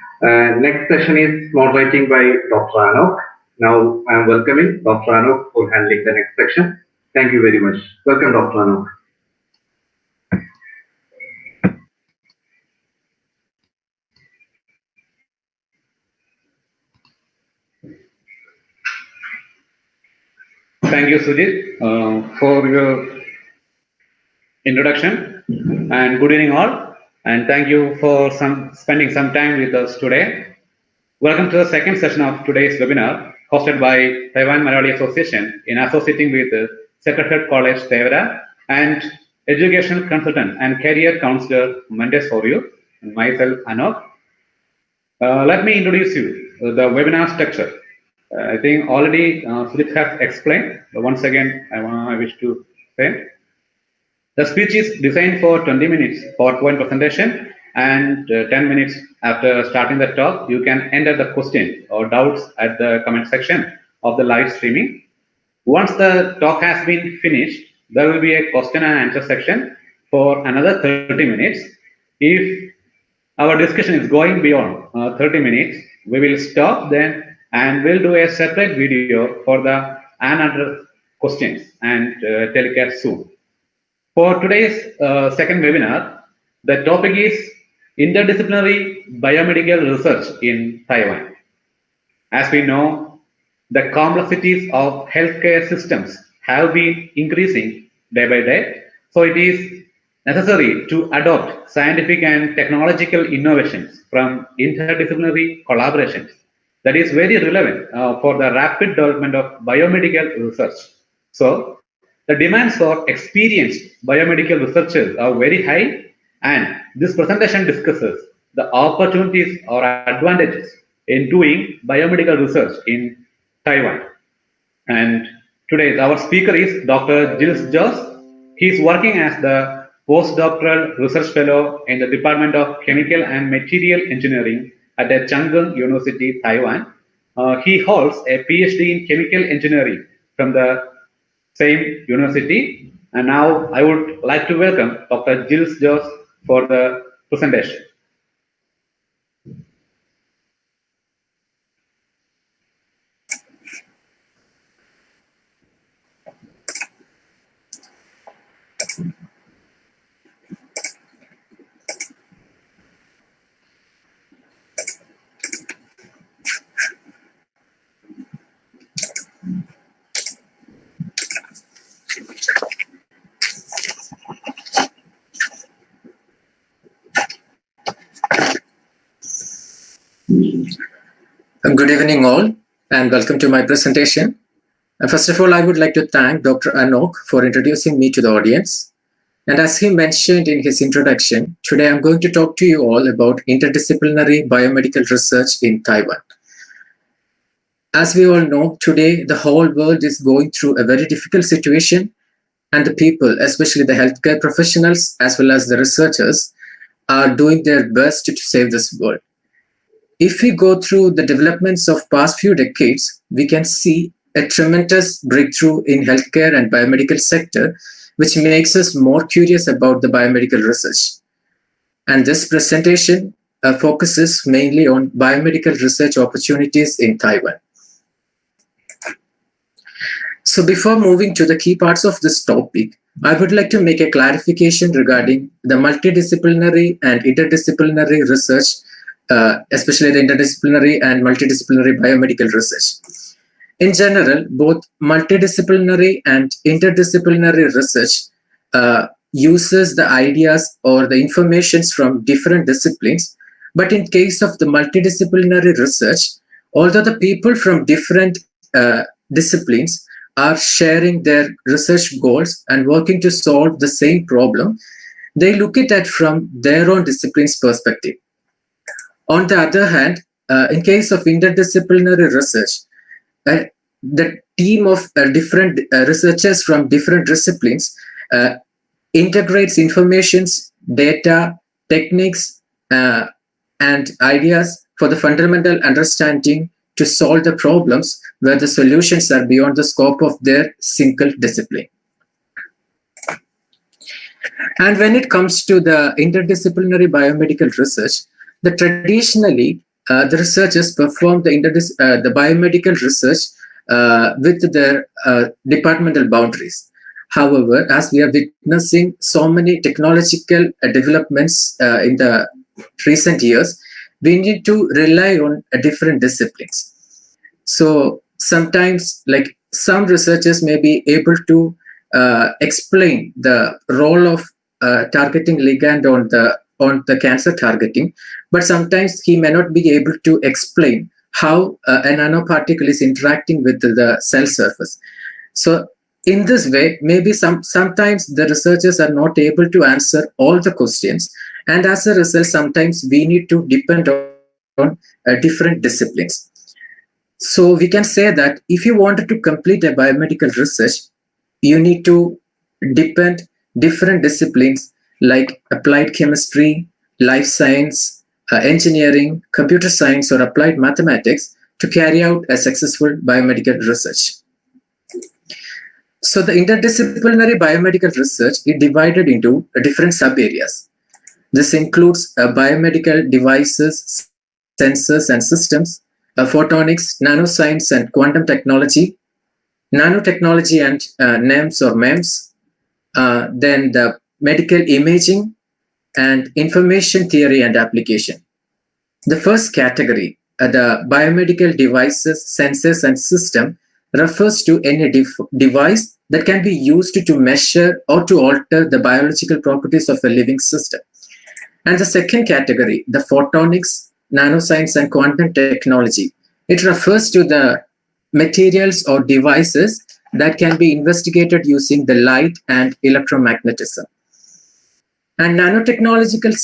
Next session is moderating by Dr. Anok. Now I am welcoming Dr. Anok for handling the next section. Thank you very much. Welcome, Dr. Anok. Thank you, Sujit, for your introduction, and good evening all, and thank you for spending some time with us today. Welcome to the second session of today's webinar, hosted by Taiwan Malayali Association in associating with Sacred College, Tevara, and educational consultant and career counselor Mendes for you, and myself, Anok. Let me introduce you the webinar structure. I think already Sujit has explained, but once again, I wish to say. The speech is designed for 20 minutes PowerPoint presentation, and 10 minutes after starting the talk, you can enter the questions or doubts at the comment section of the live streaming. Once the talk has been finished, there will be a question and answer section for another 30 minutes. If our discussion is going beyond 30 minutes, we will stop then and we'll do a separate video for the unanswered questions and telecast soon. For today's second webinar, the topic is interdisciplinary biomedical research in Taiwan. As we know, the complexities of healthcare systems have been increasing day by day, so it is necessary to adopt scientific and technological innovations from interdisciplinary collaborations that is very relevant for the rapid development of biomedical research. So, the demands for experienced biomedical researchers are very high, and this presentation discusses the opportunities or advantages in doing biomedical research in Taiwan. And today, our speaker is Dr. Gils. He is working as the postdoctoral research fellow in the Department of Chemical and Material Engineering at the Chang'an University, Taiwan. He holds a PhD in chemical engineering from the same university. And now I would like to welcome Dr. Gils for the presentation. Good evening all, and welcome to my presentation. First of all, I would like to thank Dr. Anok for introducing me to the audience. And as he mentioned in his introduction, today I'm going to talk to you all about interdisciplinary biomedical research in Taiwan. As we all know, today the whole world is going through a very difficult situation, and the people, especially the healthcare professionals as well as the researchers, are doing their best to save this world. If we go through the developments of past few decades, we can see a tremendous breakthrough in healthcare and biomedical sector, which makes us more curious about the biomedical research. And this presentation focuses mainly on biomedical research opportunities in Taiwan. So before moving to the key parts of this topic, I would like to make a clarification regarding the multidisciplinary and interdisciplinary research, especially the interdisciplinary and multidisciplinary biomedical research. In general, both multidisciplinary and interdisciplinary research uses the ideas or the informations from different disciplines. But in case of the multidisciplinary research, although the people from different disciplines are sharing their research goals and working to solve the same problem, they look at it from their own discipline's perspective. On the other hand, in case of interdisciplinary research, the team of different researchers from different disciplines integrates informations, data, techniques, and ideas for the fundamental understanding to solve the problems where the solutions are beyond the scope of their single discipline. And when it comes to the interdisciplinary biomedical research, traditionally the researchers perform the biomedical research with their departmental boundaries. However, as we are witnessing so many technological developments in the recent years, we need to rely on different disciplines. So sometimes, like some researchers may be able to explain the role of targeting ligand on the cancer targeting, but sometimes he may not be able to explain how a nanoparticle is interacting with the cell surface. So in this way, maybe sometimes the researchers are not able to answer all the questions, and as a result, sometimes we need to depend on different disciplines. So we can say that if you wanted to complete a biomedical research, you need to depend different disciplines like applied chemistry, life science, engineering, computer science, or applied mathematics to carry out a successful biomedical research. So the interdisciplinary biomedical research is divided into different sub-areas. This includes biomedical devices, sensors and systems, photonics, nanoscience and quantum technology, nanotechnology and NEMS or MEMS, then the medical imaging, and information theory and application. The first category, the biomedical devices, sensors, and system, refers to any device that can be used to measure or to alter the biological properties of a living system. And the second category, the photonics, nanoscience, and quantum technology, it refers to the materials or devices that can be investigated using the light and electromagnetism. And nanotechnological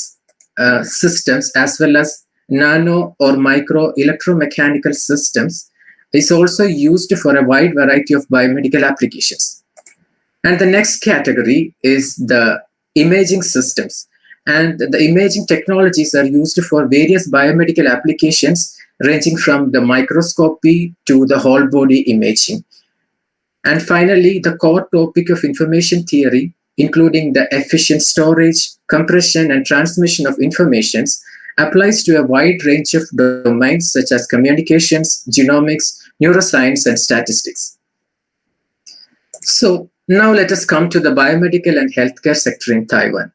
systems, as well as nano or micro electromechanical systems, is also used for a wide variety of biomedical applications. And the next category is the imaging systems. And the imaging technologies are used for various biomedical applications, ranging from the microscopy to the whole body imaging. And finally, the core topic of information theory, including the efficient storage, compression, and transmission of informations, applies to a wide range of domains such as communications, genomics, neuroscience, and statistics. So now let us come to the biomedical and healthcare sector in Taiwan.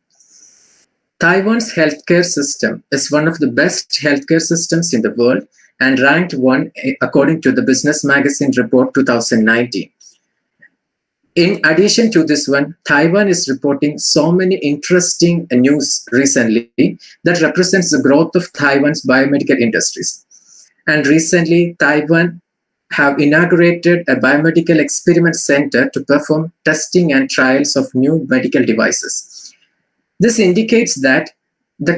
Taiwan's healthcare system is one of the best healthcare systems in the world and ranked one according to the Business Magazine report 2019. In addition to this one, Taiwan is reporting so many interesting news recently that represents the growth of Taiwan's biomedical industries. And recently, Taiwan have inaugurated a biomedical experiment center to perform testing and trials of new medical devices. This indicates that the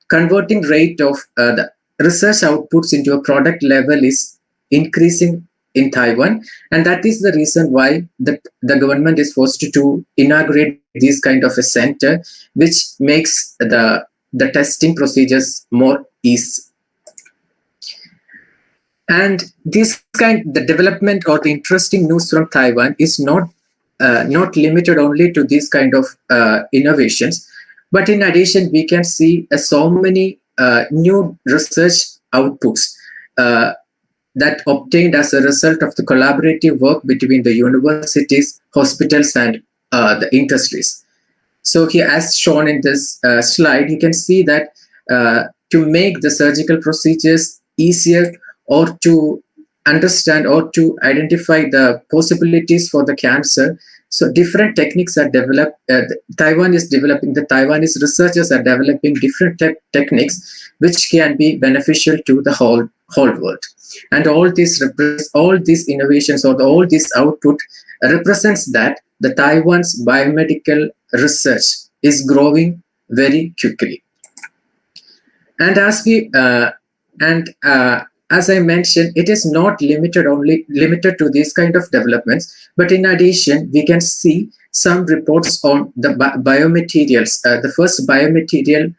converting rate of the research outputs into a product level is increasing in Taiwan, and that is the reason why the government is forced to inaugurate this kind of a center, which makes the testing procedures more easy. And the development or the interesting news from Taiwan is not limited only to these kind of innovations, but in addition, we can see so many new research outputs that obtained as a result of the collaborative work between the universities, hospitals, and the industries. So here, as shown in this slide, you can see that to make the surgical procedures easier, or to understand or to identify the possibilities for the cancer, so different techniques are developed. Taiwanese researchers are developing different techniques which can be beneficial to the whole world. And all these innovations or all this output represents that the Taiwan's biomedical research is growing very quickly. And as I mentioned, it is not limited to these kind of developments, but in addition, we can see some reports on the biomaterials. The first biomaterial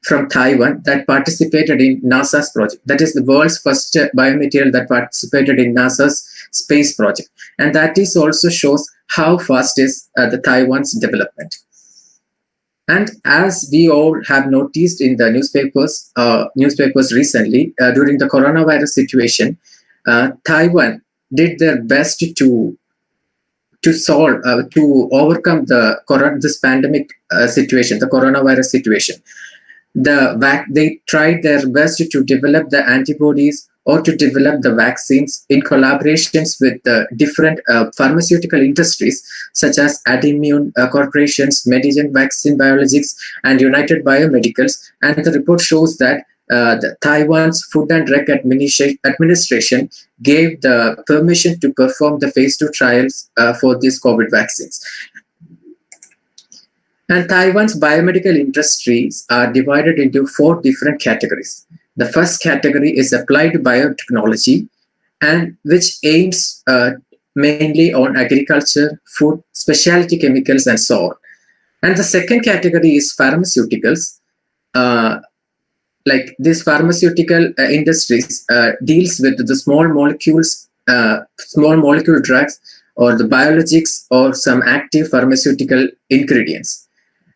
from Taiwan that participated in NASA's project. That is the world's first biomaterial that participated in NASA's space project. And that is also shows how fast is the Taiwan's development. And as we all have noticed in the newspapers recently, during the coronavirus situation, Taiwan did their best to overcome this pandemic situation, the coronavirus situation. They tried their best to develop the antibodies or to develop the vaccines in collaborations with different pharmaceutical industries such as Adimmune Corporations, Medigen Vaccine Biologics, and United Biomedicals. And the report shows that the Taiwan's Food and Drug Administration gave the permission to perform the phase 2 trials for these COVID vaccines. And Taiwan's biomedical industries are divided into 4 different categories. The first category is applied biotechnology, and which aims mainly on agriculture, food, specialty chemicals, and so on. And the second category is pharmaceuticals. Like these pharmaceutical industries deals with the small molecule drugs, or the biologics, or some active pharmaceutical ingredients.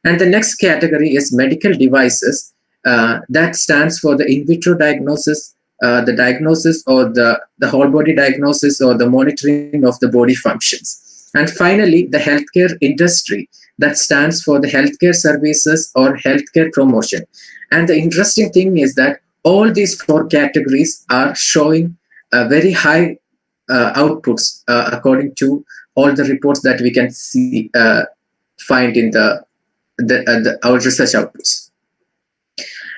And the next category is medical devices. That stands for the in vitro diagnosis, the diagnosis or the whole body diagnosis, or the monitoring of the body functions. And finally, the healthcare industry, that stands for the healthcare services or healthcare promotion. And the interesting thing is that all these four categories are showing very high outputs according to all the reports that we can see find in our research outputs.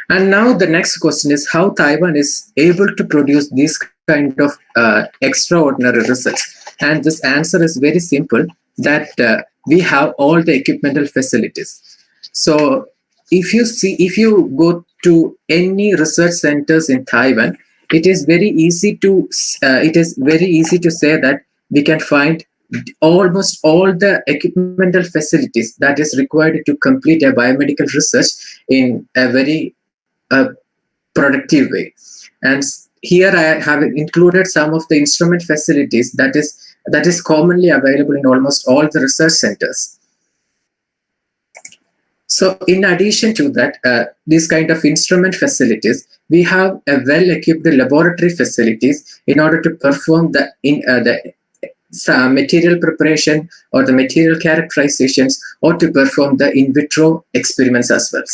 And now the next question is how Taiwan is able to produce this kind of extraordinary research. And this answer is very simple, that we have all the equipmental facilities. So if you go to any research centers in Taiwan, it is very easy to say that we can find almost all the equipmental facilities that is required to complete a biomedical research in a very productive way. And here I have included some of the instrument facilities that is commonly available in almost all the research centers. So in addition to that, these kind of instrument facilities, we have a well-equipped laboratory facilities in order to perform the material preparation or the material characterizations, or to perform the in vitro experiments as well.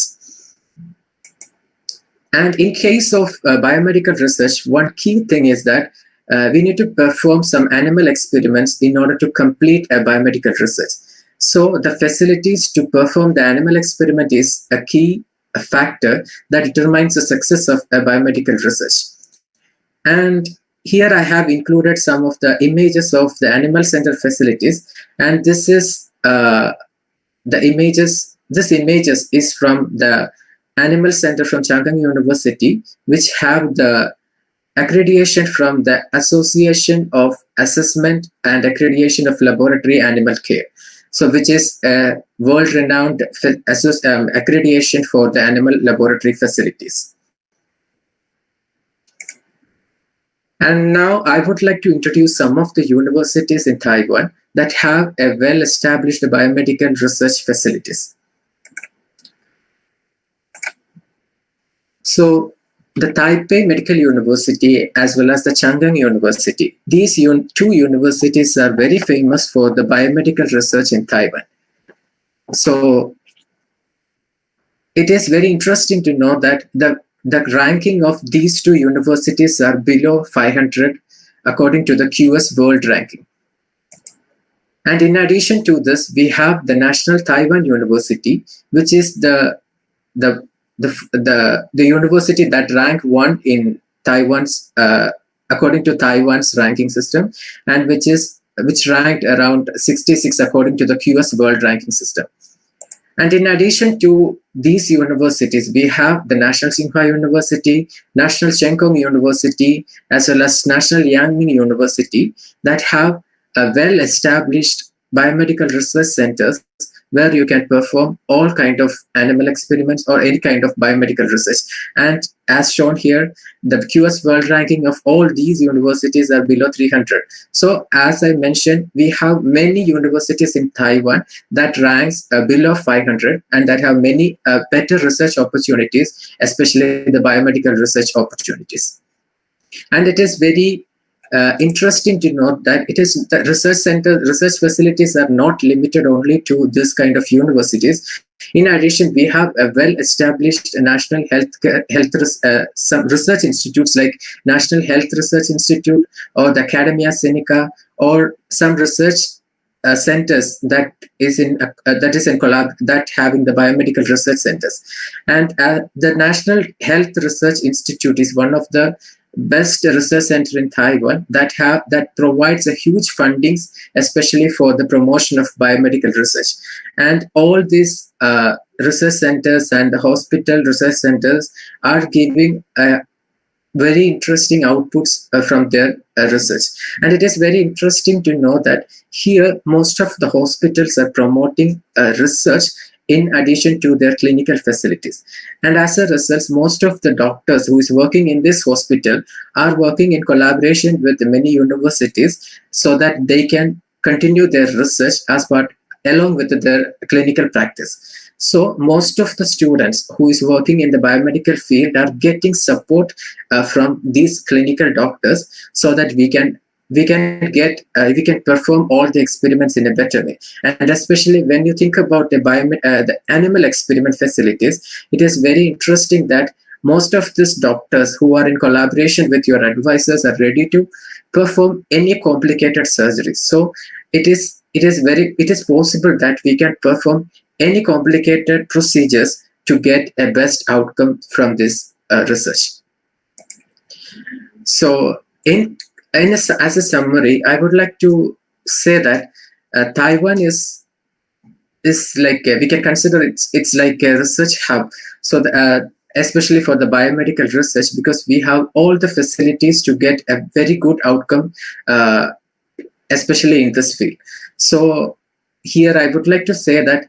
And in case of biomedical research, one key thing is that we need to perform some animal experiments in order to complete a biomedical research. So the facilities to perform the animal experiment is a key factor that determines the success of a biomedical research. And here I have included some of the images of the animal center facilities, and this is the images. This images is from the Animal Center from Chang'an University, which have the accreditation from the Association of Assessment and Accreditation of Laboratory Animal Care. So which is a world-renowned accreditation for the animal laboratory facilities. And now I would like to introduce some of the universities in Taiwan that have a well-established biomedical research facilities. So the Taipei Medical University as well as the Chang'an University, these two universities are very famous for the biomedical research in Taiwan. So it is very interesting to know that the ranking of these two universities are below 500 according to the QS World Ranking. And in addition to this, we have the National Taiwan University, which is the university that ranked 1 in Taiwan's according to Taiwan's ranking system, and which ranked around 66 according to the QS World Ranking system. And in addition to these universities, we have the National Tsinghua University, National Cheng Kung University, as well as National Yangming University that have a well-established biomedical research centers where you can perform all kind of animal experiments or any kind of biomedical research. And as shown here, the QS World Ranking of all these universities are below 300. So as I mentioned, we have many universities in Taiwan that ranks below 500 and that have many better research opportunities, especially the biomedical research opportunities. And it is very interesting to note that it is the research facilities are not limited only to this kind of universities. In addition, we have a well-established national some research institutes like National Health Research Institute or the Academia Sinica, or some research centers that having the biomedical research centers. And the National Health Research Institute is one of the best research center in Taiwan that provides a huge fundings, especially for the promotion of biomedical research. And all these research centers and the hospital research centers are giving very interesting outputs from their research. And it is very interesting to know that here most of the hospitals are promoting research in addition to their clinical facilities. And as a result, most of the doctors who is working in this hospital are working in collaboration with many universities so that they can continue their research along with their clinical practice. So most of the students who is working in the biomedical field are getting support from these clinical doctors so that we we can perform all the experiments in a better way. And especially when you think about the animal experiment facilities, it is very interesting that most of these doctors who are in collaboration with your advisors are ready to perform any complicated surgery. So it is possible that we can perform any complicated procedures to get a best outcome from this research. So as a summary, I would like to say that Taiwan is like we can consider it's like a research hub. So especially for the biomedical research, because we have all the facilities to get a very good outcome, especially in this field. So here I would like to say that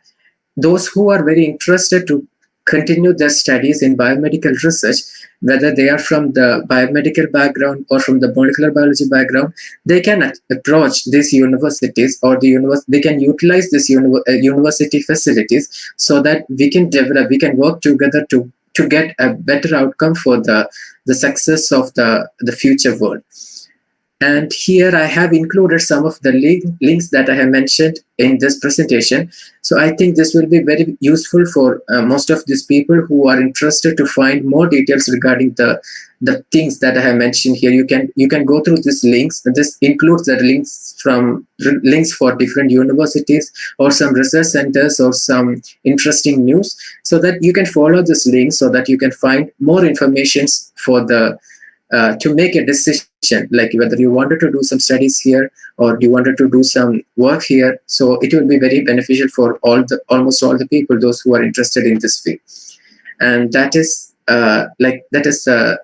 those who are very interested to continue their studies in biomedical research, whether they are from the biomedical background or from the molecular biology background, they can approach these universities, or they can utilize these university facilities, so that we can work together to get a better outcome for the success of the future world. And here I have included some of the links that I have mentioned in this presentation. So I think this will be very useful for most of these people who are interested to find more details regarding the things that I have mentioned here. You can go through these links. This includes the links for different universities or some research centers or some interesting news, so that you can follow this link, so that you can find more information for to make a decision, like whether you wanted to do some studies here or you wanted to do some work here. So it will be very beneficial for almost all the people, those who are interested in this field. And that is the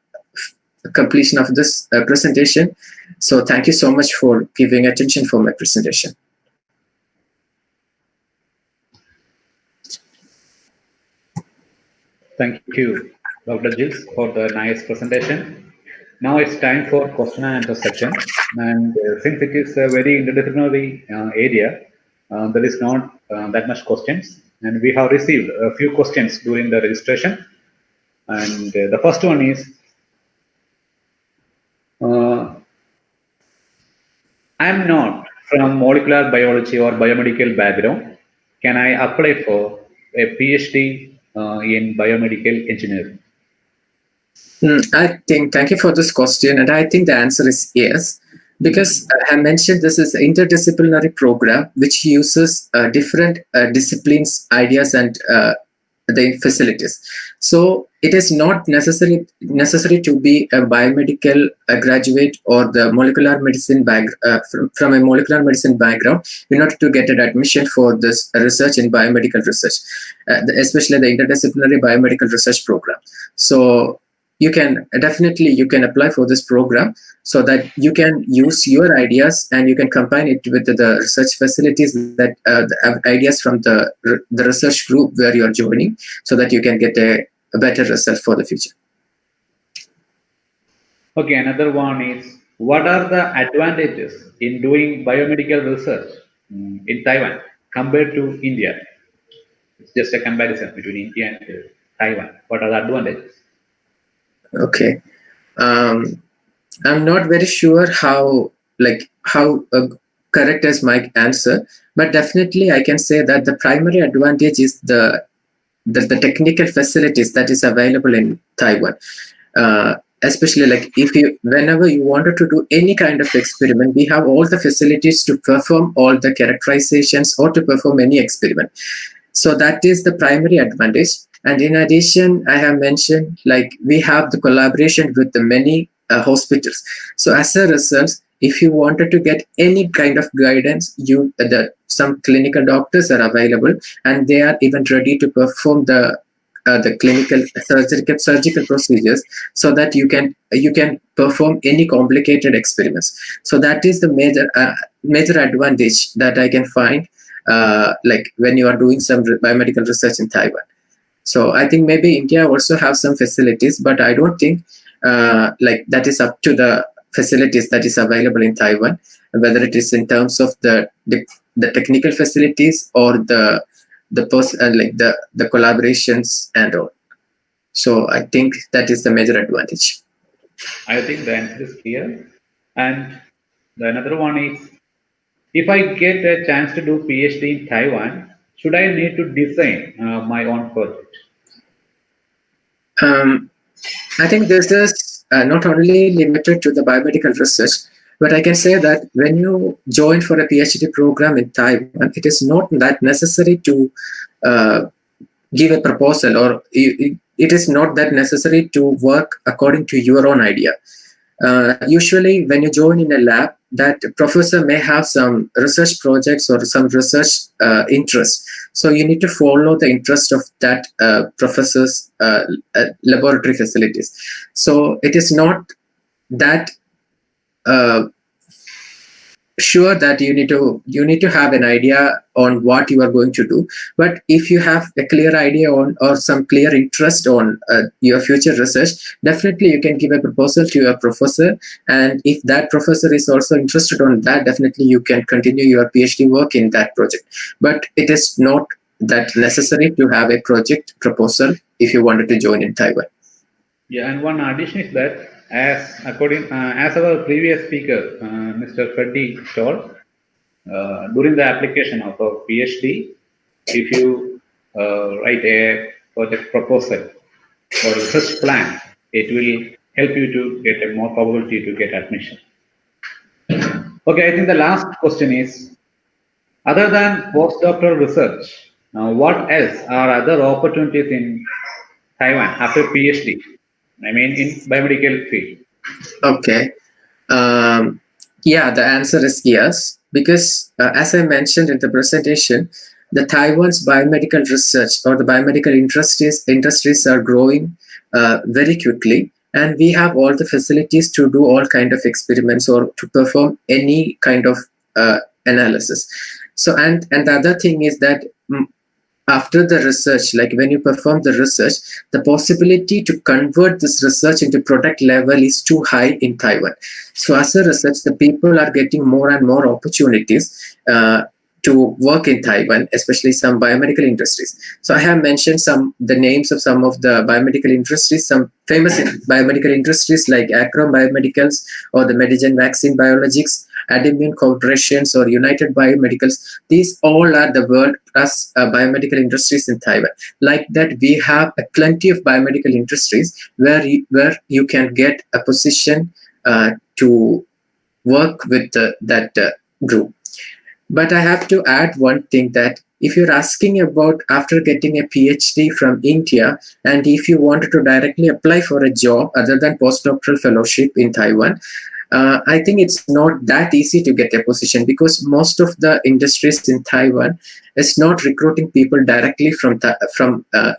completion of this presentation. So thank you so much for giving attention for my presentation. Thank you, Dr. Gils, for the nice presentation. Now it's time for question and answer section. And since it is a very interdisciplinary area, there is not that much questions. And we have received a few questions during the registration. And the first one is, I'm not from molecular biology or biomedical background. Can I apply for a PhD in biomedical engineering? Thank you for this question, and I think the answer is yes, because I mentioned this is an interdisciplinary program which uses different disciplines, ideas, and the facilities. So it is not necessary to be a biomedical graduate or the molecular medicine from a molecular medicine background in order to get an admission for this research in biomedical research, especially the interdisciplinary biomedical research program. So you can apply for this program, so that you can use your ideas and you can combine it with the research facilities, that the ideas from the research group where you are joining, so that you can get a better result for the future. Okay, another one is, what are the advantages in doing biomedical research in Taiwan compared to India? It's just a comparison between India and Taiwan. What are the advantages? Okay, I'm not very sure how correct is my answer, but definitely I can say that the primary advantage is the technical facilities that is available in Taiwan. Especially like whenever you wanted to do any kind of experiment, we have all the facilities to perform all the characterizations or to perform any experiment. So that is the primary advantage. And in addition, I have mentioned, like, we have the collaboration with the many hospitals. So as a result, if you wanted to get any kind of guidance, some clinical doctors are available, and they are even ready to perform the clinical surgical procedures, so that you can perform any complicated experiments. So that is the major advantage that I can find, like when you are doing some biomedical research in Taiwan. So I think maybe India also have some facilities, but I don't think like that is up to the facilities that is available in Taiwan, whether it is in terms of the technical facilities or the collaborations and all. So I think that is the major advantage. I think the answer is clear. And The another one is, if I get a chance to do PhD in Taiwan, should I need to design my own project? I think this is not only limited to the biomedical research, but I can say that when you join for a PhD program in Taiwan, it is not that necessary to uh, give a proposal, or it is not that necessary to work according to your own idea. Usually, when you join in a lab, that professor may have some research projects or some research interest. So you need to follow the interest of that professor's laboratory facilities. So it is not that uh, sure that you need to have an idea on what you are going to do, but if you have a clear idea on or some clear interest on your future research, definitely you can give a proposal to your professor, and if that professor is also interested on that, definitely you can continue your PhD work in that project. But it is not that necessary to have a project proposal if you wanted to join in Taiwan. Yeah, and one addition is that, as our previous speaker, Mr. Fredi told, during the application of a PhD, if you write a project proposal or research plan, it will help you to get a more probability to get admission. Okay, I think the last question is, other than postdoctoral research, what else are other opportunities in Taiwan after PhD? I mean, in biomedical field. Okay. Yeah, the answer is yes, because as I mentioned in the presentation, the Taiwan's biomedical research or the biomedical industries are growing very quickly, and we have all the facilities to do all kind of experiments or to perform any kind of analysis. So, and the other thing is that after the research, like when you perform the research, the possibility to convert this research into product level is too high in Taiwan. So as a research, the people are getting more and more opportunities to work in Taiwan, especially some biomedical industries. So I have mentioned the names of some of the biomedical industries, some famous biomedical industries like Akron Biomedicals or the Medigen Vaccine Biologics, Adimune Corporations or United Biomedicals. These all are the world-class biomedical industries in Taiwan. Like that, we have plenty of biomedical industries where you can get a position to work with that group. But I have to add one thing, that if you're asking about after getting a PhD from India, and if you wanted to directly apply for a job other than postdoctoral fellowship in Taiwan, I think it's not that easy to get a position, because most of the industries in Taiwan is not recruiting people directly from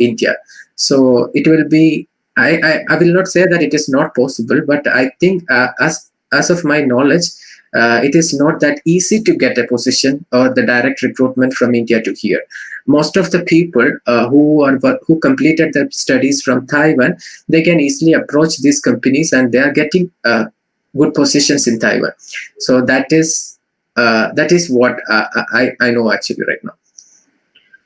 India. So it will be, I will not say that it is not possible, but I think as of my knowledge, it is not that easy to get a position or the direct recruitment from India to here. Most of the people who completed their studies from Taiwan, they can easily approach these companies and they are getting good positions in Taiwan. So that is what I know actually right now.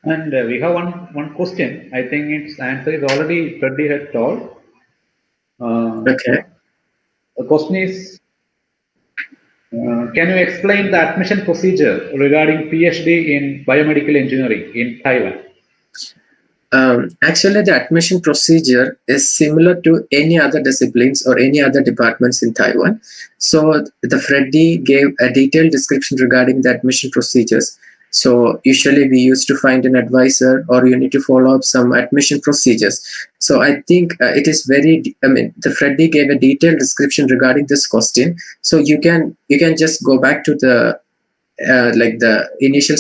And we have one question. I think its answer is already Fredi had told. Okay. The question is, can you explain the admission procedure regarding PhD in biomedical engineering in Taiwan? Actually, the admission procedure is similar to any other disciplines or any other departments in Taiwan. So the Fredi gave a detailed description regarding the admission procedures. So usually we used to find an advisor, or you need to follow up some admission procedures. So I think it is the Fredi gave a detailed description regarding this question. So you can just go back to the the initial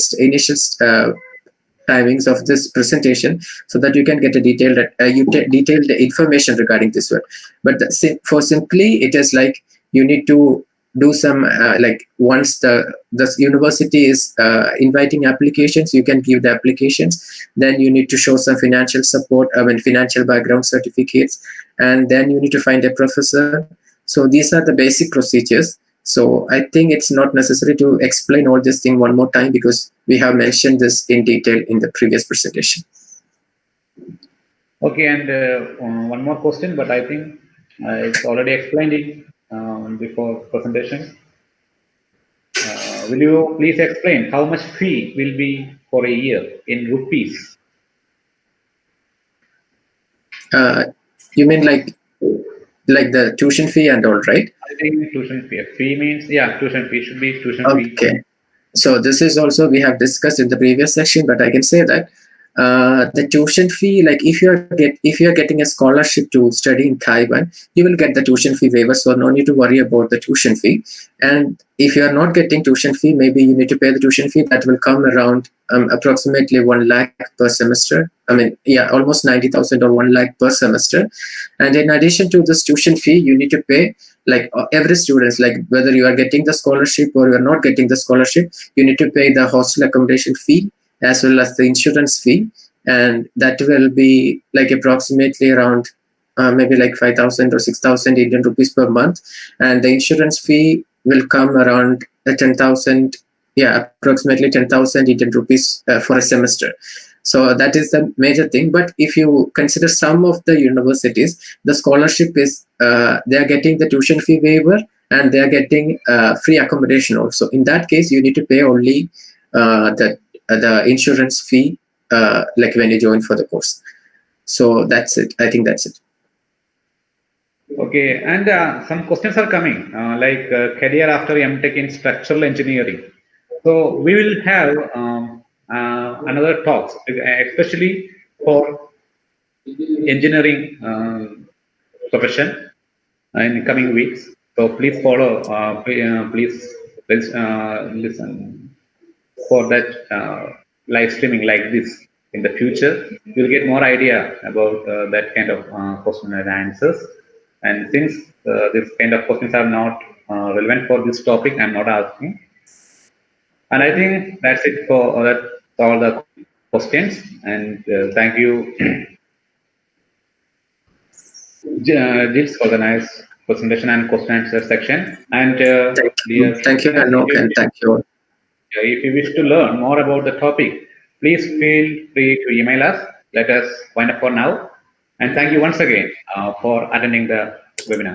timings of this presentation, so that you can get a detailed information regarding this one. But for simply, it is like you need to do some once the university is inviting applications, you can give the applications. Then you need to show some financial support, financial background certificates, and then you need to find a professor. So these are the basic procedures. So I think it's not necessary to explain all this thing one more time, because we have mentioned this in detail in the previous presentation. Okay, and one more question, but I think it's already explained in before presentation. will you please explain how much fee will be for a year in rupees? You mean like the tuition fee and all, right? I think tuition fee. Fee means, yeah, tuition fee should be tuition fee. Okay. So this is also we have discussed in the previous section, but I can say that the tuition fee, like if you're getting a scholarship to study in Taiwan, you will get the tuition fee waiver. So no need to worry about the tuition fee. And if you are not getting tuition fee, maybe you need to pay the tuition fee that will come around approximately 1 lakh per semester. I mean, yeah, almost 90,000 or 1 lakh per semester. And in addition to this tuition fee, you need to pay like every student, like whether you are getting the scholarship or you are not getting the scholarship, you need to pay the hostel accommodation fee as well as the insurance fee, and that will be like approximately around maybe like 5,000 or 6,000 Indian rupees per month, and the insurance fee will come around 10,000, yeah, approximately 10,000 Indian rupees for a semester. So that is the major thing. But if you consider some of the universities, the scholarship is they are getting the tuition fee waiver and they are getting free accommodation also. In that case, you need to pay only the insurance fee like when you join for the course. So that's it. I think that's it. Okay, and some questions are coming, like career after MTech in structural engineering. So we will have another talks, especially for engineering profession in coming weeks. So please follow, please listen for that live streaming like this in the future. You'll get more idea about that kind of question and answers. And since this kind of questions are not relevant for this topic, I'm not asking. And I think that's it for that's all the questions. And thank you, Gils, for the nice presentation and question answer section. And Thank you, Anok, and thank you. If you wish to learn more about the topic, please feel free to email us. Let us wind up for now. And thank you once again for attending the webinar.